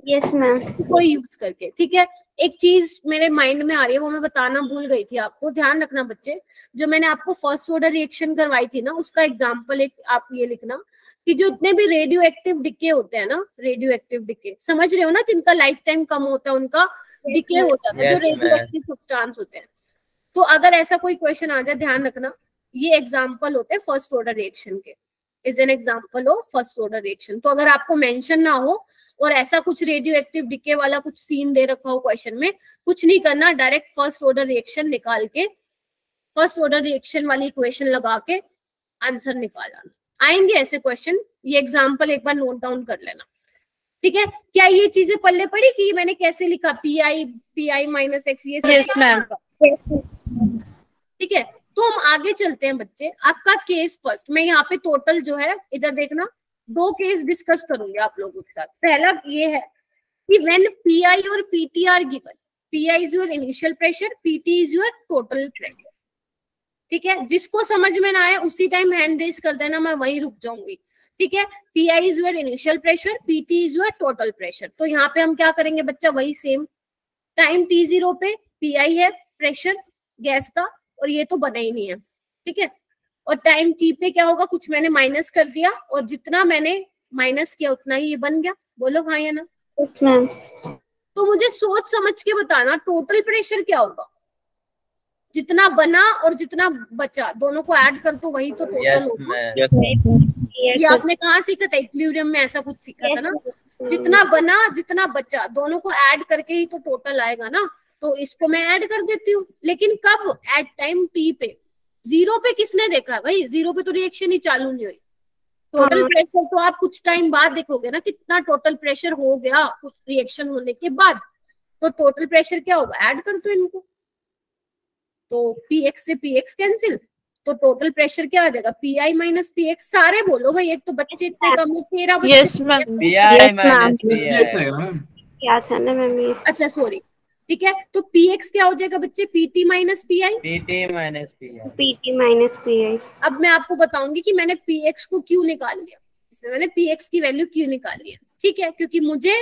Yes ma'am. कोई यूज करके, ठीक है। एक चीज मेरे माइंड में आ रही है, वो मैं बताना भूल गई थी आपको, ध्यान रखना बच्चे। जो मैंने आपको फर्स्ट ऑर्डर रिएक्शन करवाई थी ना, उसका एग्जांपल एक आप ये लिखना कि जो इतने भी रेडियो एक्टिव डिके होते हैं ना, रेडियो एक्टिव डिके, समझ रहे हो ना, जिनका लाइफ टाइम कम होता है उनका डिके हो जाता है, जो रेडियो एक्टिव सब्सटेंस होते हैं। तो अगर ऐसा कोई क्वेश्चन आ जाए, ध्यान रखना ये एग्जाम्पल होते हैं फर्स्ट ऑर्डर रिएक्शन के, is an example of first order reaction. तो अगर आपको मेंशन ना हो और ऐसा कुछ रेडियो एक्टिव डिके वाला कुछ सीन दे रखा हो क्वेश्चन में, कुछ नहीं करना, डायरेक्ट फर्स्ट ऑर्डर रिएक्शन निकाल के, फर्स्ट ऑर्डर रिएक्शन वाली इक्वेशन लगा के आंसर निकालना। आएंगे ऐसे क्वेश्चन, ये एग्जाम्पल एक बार नोट डाउन कर लेना, ठीक है। क्या ये चीजें पल्ले पड़ी कि मैंने कैसे लिखा? पी आई माइनस एक्स, ये ठीक है। तो हम आगे चलते हैं बच्चे। आपका केस फर्स्ट, मैं यहाँ पे टोटल जो है इधर देखना 2 केस डिस्कस करूंगी आप लोगों के साथ। पहला ये है कि व्हेन पी आई और PT are given, P I is your initial pressure, PT is your total pressure, ठीक है। जिसको समझ में ना आए उसी टाइम हैंड रेज कर देना, मैं वहीं रुक जाऊंगी, ठीक है। P I is your initial pressure, PT is your total pressure. तो यहाँ पे हम क्या करेंगे बच्चा? वही सेम, टाइम t0 पे पी आई है प्रेशर गैस का, और ये तो बना ही नहीं है, ठीक है। और टाइम t पे क्या होगा? कुछ मैंने माइनस कर दिया, और जितना मैंने माइनस किया उतना ही ये बन गया। बोलो हाँ या ना। Yes ma'am. तो मुझे सोच समझ के बताना टोटल प्रेशर क्या होगा। जितना बना और जितना बचा दोनों को ऐड कर तो वही तो टोटल होगा। ये आपने कहाँ सीखा था? इक्विलिब्रियम में ऐसा कुछ सीखा था ना। जितना बना जितना बचा दोनों को ऐड करके ही तो टोटल आएगा ना। तो इसको मैं ऐड कर देती हूँ, लेकिन कब? एट टाइम टी पे। जीरो पे किसने देखा भाई? जीरो पे तो रिएक्शन ही चालू नहीं हुई। टोटल प्रेशर तो आप कुछ टाइम बाद देखोगे ना कितना टोटल प्रेशर हो गया कुछ रिएक्शन होने के बाद। तो टोटल प्रेशर क्या होगा? ऐड कर दो इनको। तो पीएक्स से पीएक्स कैंसिल, तो टोटल प्रेशर क्या आ जाएगा? Pi minus px. सारे बोलो भाई, एक तो बच्चे इतने कम है, 13 बच्चे। Yes ma'am. PI minus pi. क्या था ना मैम ये? अच्छा सॉरी, ठीक है। तो पीएक्स क्या हो जाएगा बच्चे? PT minus pi. PT minus pi. PT minus pi. अब मैं आपको बताऊंगी कि मैंने पीएक्स को क्यों निकाल लिया, इसमें मैंने पीएक्स की वैल्यू क्यों निकाली है। ठीक है, क्योंकि मुझे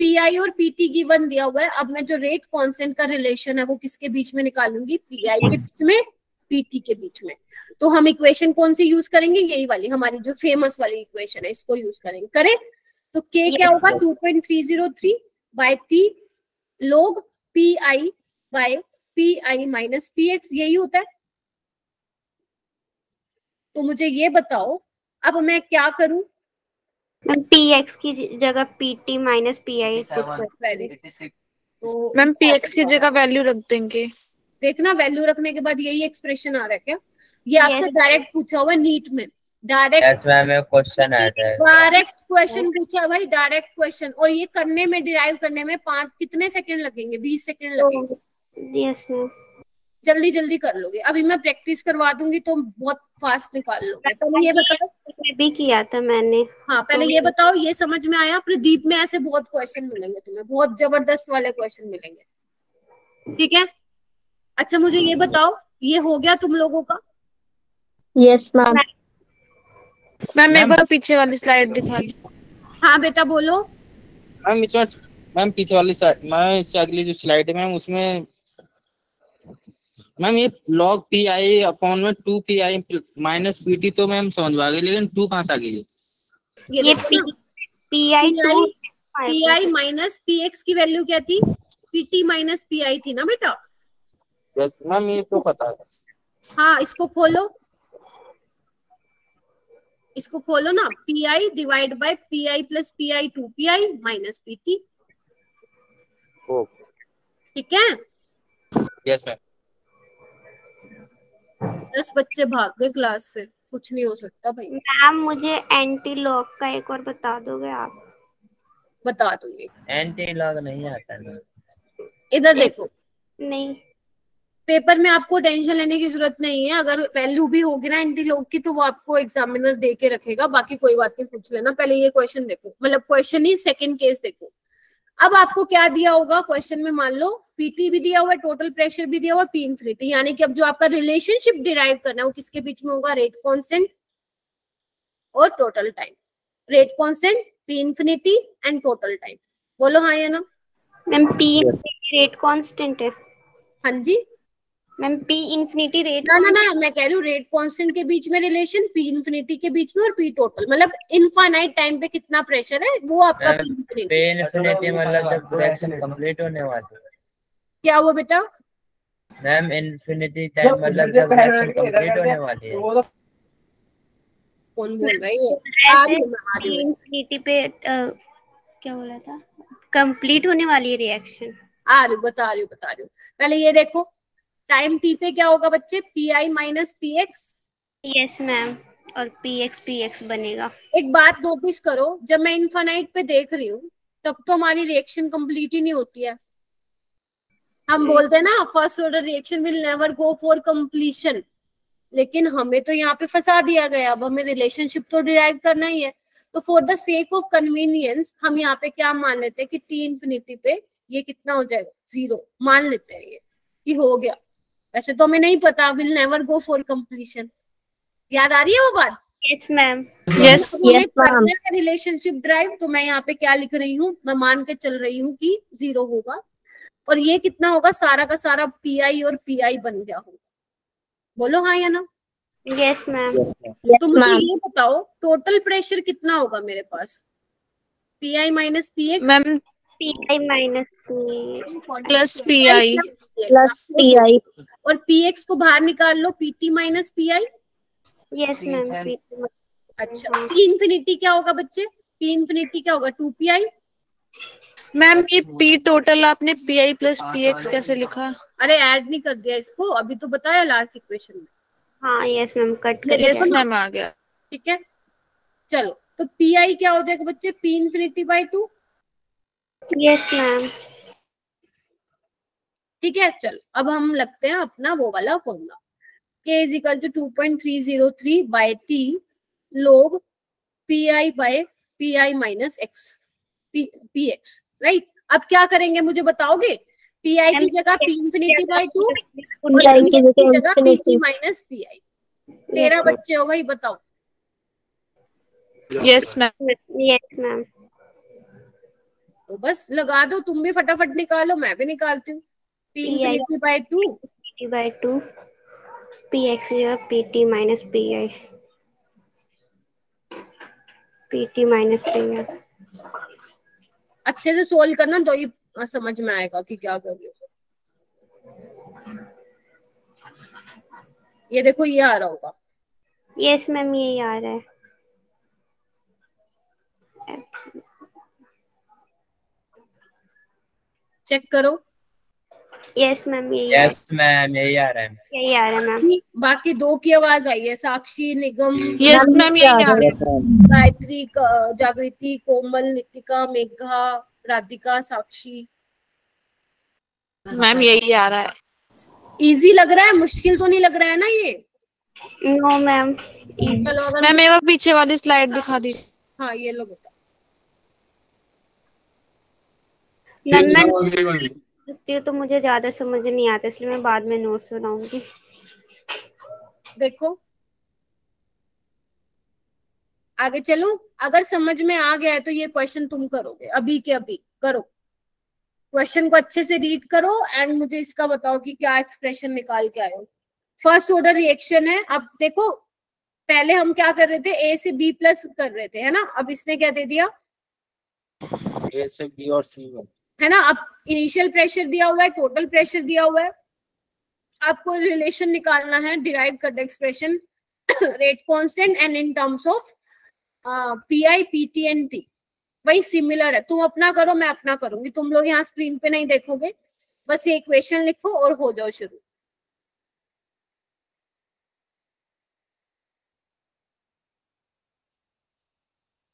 पीआई और पीटी गिवन दिया हुआ है। अब मैं जो रेट कांस्टेंट का रिलेशन है वो किसके बीच में निकालूंगी? पीआई के बीच में, पीटी के बीच में। तो हम इक्वेशन कौन सी यूज करेंगे? यही वाली, हमारी जो फेमस वाली इक्वेशन है, इसको यूज करेंगे। करें तो के क्या होगा? 2.303 by T log PI by PI minus PX, यही होता है। तो मुझे ये बताओ अब मैं क्या करूं? पीएक्स की जगह पीटी माइनस पीआई। तो मैम पीएक्स की जगह वैल्यू रख देंगे। देखना वैल्यू रखने के बाद यही एक्सप्रेशन आ रहा है क्या? ये आपसे डायरेक्ट पूछा हुआ नीट में, डायरेक्ट क्वेश्चन आ जाएगा। डायरेक्ट क्वेश्चन पूछा भाई, डायरेक्ट क्वेश्चन। और ये करने में, डिराइव करने में कितने सेकंड लगेंगे? 20 सेकंड लगेंगे। Yes ma'am. जल्दी जल्दी कर लोगे। अभी मैं प्रैक्टिस करवा दूंगी तो बहुत फास्ट निकाल लोगे। पहले ये बताओ, भी किया था मैंने। हाँ पहले ये बताओ, ये समझ में आया? प्रदीप में ऐसे बहुत क्वेश्चन मिलेंगे तुम्हें, बहुत जबरदस्त वाले क्वेश्चन मिलेंगे। ठीक है, अच्छा मुझे ये बताओ, ये हो गया तुम लोगों का? Yes ma'am. मैम एक बार पीछे वाली स्लाइड दिखा दो। हाँ बेटा बोलो। मैम इसमें, मैम पीछे वाली स्लाइड, मैम इससे अगली जो स्लाइड है मैम उसमें मैम ये log पी आई अपॉन में 2 पी आई माइनस पीटी तो मैम समझ में आ गई, लेकिन 2 कहाँ से आ गई? ये पीआई माइनस पीएक्स की वैल्यू क्या थी? पीटी माइनस पीआई थी ना बेटा? यस मैम ये तो पता है। हाँ इसको खोलो, इसको खोलो ना। Pi divide by pi plus pi 2 pi minus PT. ठीक है, यस मैम। 10 बच्चे भाग गए क्लास से, कुछ नहीं हो सकता भाई। मैम मुझे एंटी लॉग का एक और बता दोगे आप? बता दूंगी। एंटी लॉग नहीं आता ना। इधर देखो, नहीं पेपर में आपको टेंशन लेने की जरूरत नहीं है। अगर वैल्यू भी होगी ना एंटी लॉग की तो वो आपको एग्जामिनर दे के रखेगा, बाकी कोई बात नहीं, पूछ लेना। पहले ये क्वेश्चन देखो, मतलब क्वेश्चन ही सेकंड केस देखो। अब आपको क्या दिया होगा क्वेश्चन में? मान लो पीटी भी दिया हुआ है, टोटल प्रेशर भी दिया हुआ, पी इंफिनिटी। यानी कि अब जो आपका रिलेशनशिप डिराइव करना है वो किसके बीच में होगा? रेट कांस्टेंट और total time. Rate constant, P infinity and total time. बोलो हाँ या ना। मैम पी रेट कांस्टेंट है। हाँ जी मैम पी इंफिनिटी रेट ना ना ना, मैं कह रही हूँ रेट कांस्टेंट के बीच में रिलेशन, पी इंफिनिटी के बीच में, और पी टोटल मतलब इनफाइनाइट टाइम पे कितना प्रेशर है वो आपका पी इंफिनिटी। मतलब जब रिएक्शन कंप्लीट होने वाली है। क्या हुआ बेटा? मैम इन्फिनिटी टाइम मतलब जब रिएक्शन कंप्लीट होने वाली है। कौन बोल रहा है? ऐसे इंफिनिटी पे क्या बोला था? कंप्लीट होने वाली है रिएक्शन। आ रही बता रही हूँ। पहले ये देखो, टाइम टी पे क्या होगा बच्चे? P I minus P x. Yes ma'am, और पी एक्स बनेगा। एक बात नोटिस करो, जब मैं इनफाइनाइट पे देख रही हूँ तब तो हमारी रिएक्शन कंप्लीट ही नहीं होती है। हम बोलते हैं ना first order reaction will never go for completion, लेकिन हमें तो यहाँ पे फंसा दिया गया। अब हमें रिलेशनशिप तो डिराइव करना ही है। तो for the sake of convenience हम यहाँ पे क्या मान लेते हैं कि टी इंफिनिटी पे ये कितना हो जाएगा? 0 मान लेते हैं ये कि हो गया। वैसे तो हमें नहीं पता will never go for completion. याद आ रही है वो बात? Yes ma'am. Yes ma'am. Relationship drive, तो मैं यहाँ पे क्या लिख रही हूँ? मैं मान के चल रही हूँ कि 0 होगा, और ये कितना होगा? सारा का सारा पीआई और पीआई बन गया होगा। बोलो हाँ या ना। Yes ma'am. तो मुझे ये बताओ टोटल प्रेशर कितना होगा मेरे पास? PI minus PX. Ma'am PI minus plus PI plus PI. और पीएक्स को बाहर निकाल लो, PT minus PI. Yes ma'am. अच्छा, पी इंफिनिटी क्या होगा बच्चे? पी इंफिनिटी क्या होगा? 2 पी। मैम ये पी टोटल आपने पीआई प्लस पीएक्स कैसे लिखा? अरे ऐड नहीं कर दिया इसको, अभी तो बताया लास्ट इक्वेशन में। हाँ यस मैम, कट कर ये यस देखो ना, मैम आ गया। ठीक है। चलो तो पी आई क्या हो जाएगा बच्चे? P infinity by 2। Yes ma'am. ठीक है, चलो अब हम लगते हैं अपना वो वाला formula. K is equal to 2.303 by T log P I by P I minus X P X, right. अब क्या करेंगे मुझे बताओगे? पी आई की जगह पी इंफिनिटी बाई 2 और पी एक्स की जगह P T minus P I. 13 बच्चे हो भाई, बताओ। Yes ma'am. Yes ma'am. तो बस लगा दो, तुम भी फटाफट निकालो, मैं भी निकालती हूँ। P infinity by 2 P x P T minus P I. P T minus P I. अच्छे से सोल्व करना तो ये समझ में आएगा कि क्या कर रहे हो। ये देखो ये आ रहा होगा। यस मैम, यही आ रहा है। चेक करो। यस मैम, यही यस मैम, यही आ रहा है। यही आ रहा है मैम। बाकी 2 की आवाज आई है, साक्षी, निगम, यस मैम यही आ रहा है। गायत्री, जागृति, कोमल, नितिका, मेघा, राधिका, साक्षी। मैम यही आ रहा है। इजी लग रहा है? मुश्किल तो नहीं लग रहा है ना ये? No ma'am. चलो अगर मैम एक बार पीछे वाली स्लाइड दिखा दी। हाँ ये लो बेटा। मैं तो मुझे ज्यादा समझ नहीं आता, इसलिए मैं बाद में नोट्स बनाऊंगी। देखो आगे चलो, अगर समझ में आ गया है तो ये क्वेश्चन तुम करोगे, अभी के अभी करो। क्वेश्चन को अच्छे से रीड करो एंड मुझे इसका बताओ कि क्या एक्सप्रेशन निकाल के आए हो। फर्स्ट ऑर्डर रिएक्शन है। अब देखो पहले हम क्या कर रहे थे, ए से बी प्लस कर रहे थे, है ना। अब इसने क्या दे दिया? ए से बी और सी, है ना। अब इनिशियल प्रेशर दिया हुआ है, टोटल प्रेशर दिया हुआ है। आपको रिलेशन निकालना है, डिराइव करना expression rate constant and in terms of P I P T and T. वही सिमिलर है, तुम अपना करो मैं अपना करूंगी, तुम लोग यहाँ स्क्रीन पे नहीं देखोगे। बस ये इक्वेशन लिखो और हो जाओ शुरू।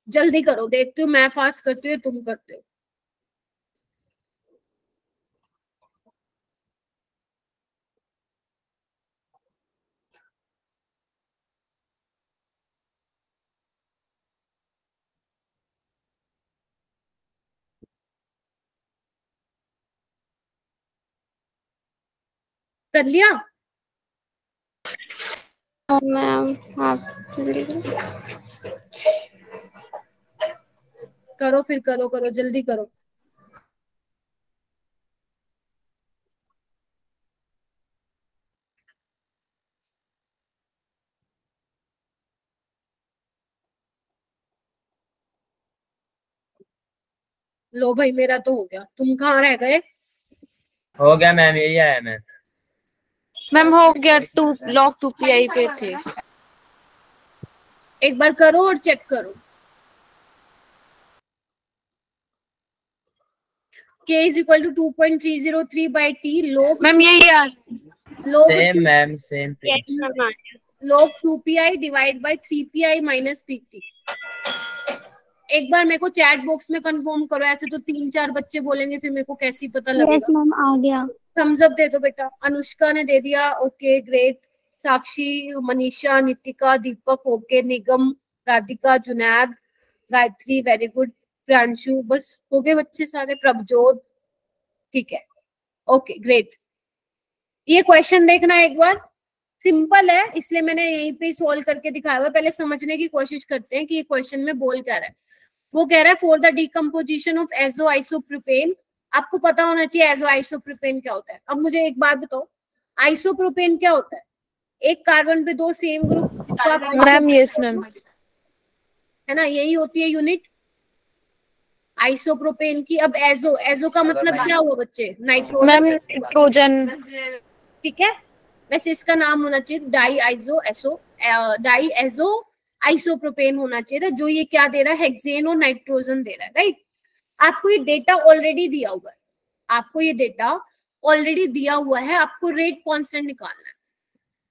जल्दी करो, देखती हूँ मैं फास्ट करती हूँ तुम करते हो। कर लिया? मैम आप करो फिर, करो करो जल्दी करो। लो भाई मेरा तो हो गया, तुम कहाँ रह गए? हो गया मैम, यही आया मैम। मैम हो गया। लॉग 2 पीआई पे थे। एक बार करो और चेक करो। K is equal to 2.303 by T log ma'am यही आ same ma'am, same log 2pi divide by 3pi minus PT। एक बार मेरे को चैट बॉक्स में कंफर्म करो, ऐसे तो 3-4 बच्चे बोलेंगे फिर मेरे को कैसी पता लगेगा। यस मैम आ गया। थम्स अप दे दो बेटा। अनुष्का ने दे दिया, ओके ग्रेट। साक्षी, मनीषा, नितिका, दीपक, ओके। निगम, राधिका, जुनैद, गायत्री, वेरी गुड। प्रांशु, बस हो गए बच्चे सारे। प्रभजोत, ठीक है, ओके ग्रेट। ये क्वेश्चन देखना एक बार, सिंपल है इसलिए मैंने यहीं पे सॉल्व करके दिखाया हुआ है। पहले समझने की कोशिश करते हैं कि ये क्वेश्चन में बोल क्या रहा है। वो कह रहा है for the decomposition of azo isopropene. आपको पता होना चाहिए एजो आइसोप्रोपेन क्या होता है। अब मुझे एक बात बताओ, आइसोप्रोपेन क्या होता है? एक कार्बन पे 2 सेम ग्रुप, जिसको आप मैम। Yes ma'am. है ना, यही होती है यूनिट आइसोप्रोपेन की। अब एजो, एजो का मतलब क्या हुआ बच्चे? नाइट्रोजन। Ma'am nitrogen. ठीक है, वैसे इसका नाम होना चाहिए डाई आइसो एसो, डाई एजो आइसोप्रोपेन होना चाहिए था। जो ये क्या दे रहा है? हेक्सेन और नाइट्रोजन दे रहा है, राइट। आपको ये डेटा ऑलरेडी दिया हुआ है, आपको ये डेटा ऑलरेडी दिया हुआ है, आपको रेट कांस्टेंट निकालना है।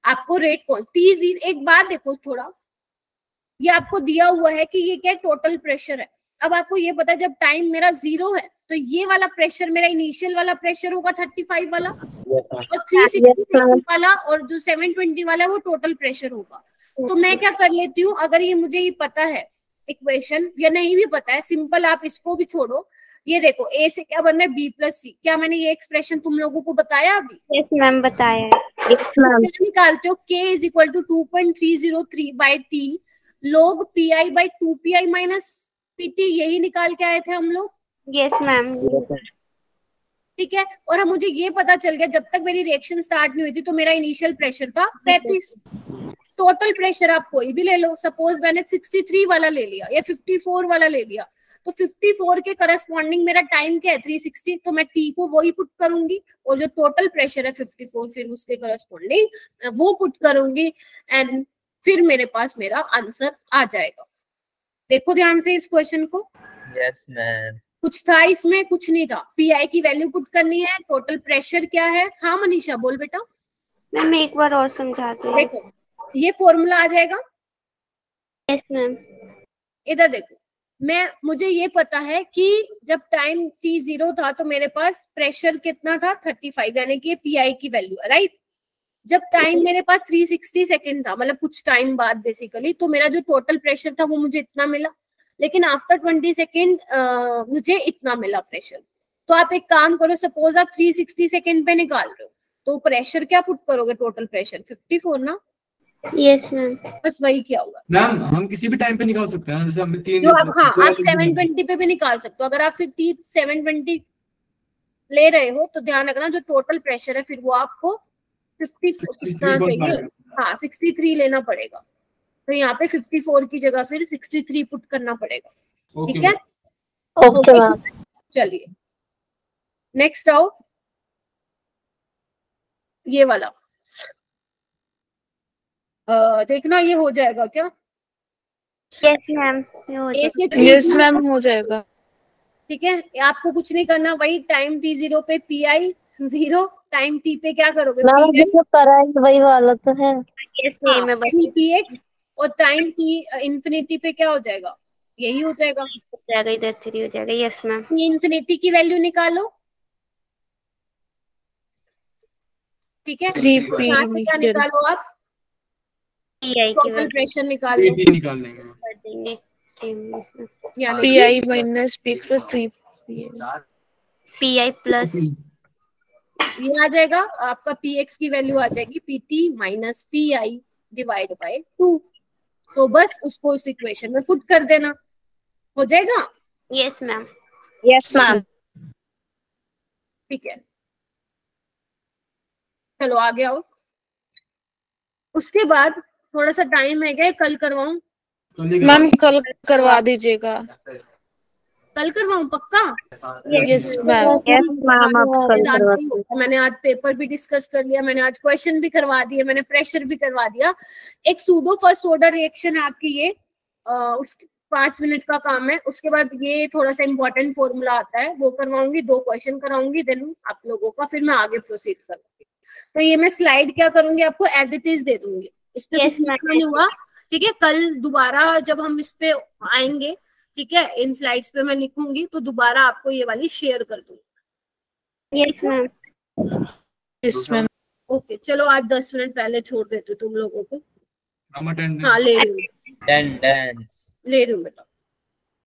आपको रेट कांस्टेंट, एक बात देखो थोड़ा, ये आपको दिया हुआ है कि ये क्या टोटल प्रेशर है। अब आपको ये पता है जब टाइम मेरा 0 है तो ये वाला प्रेशर मेरा इनिशियल वाला प्रेशर होगा 35 वाला, और 360 वाला और जो 720 वाला है वो टोटल प्रेशर होगा। तो मैं क्या कर लेती हूँ, अगर ये मुझे ये पता है इक्वेशन, या नहीं भी पता है, सिंपल आप इसको भी छोड़ो, ये देखो ए से क्या बनना है? बी प्लस सी। क्या मैंने ये एक्सप्रेशन तुम लोगों को बताया अभी? यस मैम बताया। निकालते हो k is equal to 2.303 by T log pi by 2pi minus pt, यही निकाल के आए थे हम लोग। Yes ma'am. ठीक है, और हम मुझे ये पता चल गया जब तक मेरी रिएक्शन स्टार्ट नहीं हुई थी तो मेरा इनिशियल प्रेशर था 35। टोटल प्रेशर आप कोई भी ले लो, सपोज मैंने 63 वाला ले लिया या 54 वाला ले लिया, तो 54 के करस्पॉन्डिंग मेरा टाइम क्या है? 360, तो मैं टी को वही पुट करूंगी, और जो टोटल प्रेशर है 54 फिर उसके करस्पॉन्डिंग वो पुट करूंगी, एंड फिर मेरे पास मेरा आंसर आ जाएगा। देखो ध्यान से इस क्वेश्चन को। Yes ma'am. कुछ था इसमें? कुछ नहीं था। पीआई की वैल्यू पुट करनी है, टोटल प्रेशर क्या है। हाँ मनीषा बोल बेटा। मैम एक बार और समझाती हूँ। देखो ये फॉर्मूला आ जाएगा। Yes ma'am. इधर देखो, मुझे ये पता है कि जब टाइम t 0 था तो मेरे पास प्रेशर कितना था? 35, यानी कि पीआई की वैल्यू है, राइट। जब टाइम मेरे पास 360 सेकेंड था, मतलब कुछ टाइम बाद बेसिकली, तो मेरा जो टोटल प्रेशर था वो मुझे इतना मिला, लेकिन आफ्टर 20 सेकेंड मुझे इतना मिला प्रेशर। तो आप एक काम करो, सपोज आप 360 सेकेंड पे निकाल रहे हो, तो प्रेशर क्या पुट करोगे? टोटल प्रेशर 54 ना। Yes ma'am. बस वही किया होगा। मैम हम किसी भी टाइम पे निकाल सकते हैं, जैसे हम 3 जो आप, हाँ आप 720 पे भी निकाल सकते हो। अगर आप फिर 720 ले रहे हो तो ध्यान रखना जो टोटल प्रेशर है फिर वो आपको 63 लेना पड़ेगा। तो यहाँ पे 54 की जगह फिर 63 पुट करना पड़ेगा। ठीक है, ओके मैम। चलिए नेक्स्ट आओ, ये वाला देखना ये हो जाएगा क्या? यस मैम यस मैम हो जाएगा। ठीक है, आपको कुछ नहीं करना, वही टाइम t 0 पे पीआई 0, टाइम t पे क्या करोगे? वही वाला तो है। Yes ma'am. px, और टाइम t इंफिनिटी पे क्या हो जाएगा? यही हो जाएगा, इधर 3 हो जाएगा। Yes ma'am. t इंफिनिटी की वैल्यू निकालो। ठीक है, 3p यहाँ से क्या निकालो आप? पीआई की टोटल प्रेशर निकाल लो। निकाल लेंगे कर देंगे। Pi minus P plus 3 pi plus ये आ जाएगा आपका, px की वैल्यू आ जाएगी pt minus pi divide by 2। तो बस उसको इस इक्वेशन में पुट कर देना, हो जाएगा। Yes ma'am. Yes ma'am. ठीक है, चलो आगे आओ। उसके बाद थोड़ा सा टाइम है क्या, कल करवाऊं? मैम कल करवा दीजिएगा। कल करवाऊं पक्का? Yes ma'am. यस मैम आप कल करवा दीजिए। मैंने आज पेपर भी डिस्कस कर लिया, मैंने आज क्वेश्चन भी करवा दिया, मैंने प्रेशर भी करवा दिया। एक सूडो फर्स्ट ऑर्डर रिएक्शन है आपकी, ये उसके 5 मिनट का काम है। उसके बाद ये थोड़ा सा इंपॉर्टेंट फॉर्मूला आता है, वो करवाऊंगी, 2 क्वेश्चन कराऊंगी, देन आप लोगों का फिर मैं आगे प्रोसीड करूंगी। तो ये मैं स्लाइड क्या करूंगी, आपको एज इट इज दे दूंगी, इस पे कुछ लिखा नहीं हुआ। ठीक है, कल दोबारा जब हम इस पे आएंगे, ठीक है, इन स्लाइड्स पे मैं लिखूंगी तो दोबारा आपको ये वाली शेयर कर दूंगी। Yes ma'am. Yes ma'am. Okay, चलो आज 10 मिनट पहले छोड़ देती हूँ तुम लोगों को। हम अटेंडेंस। हाँ ले रही हूँ, अटेंडेंस ले रही हूँ बेटा।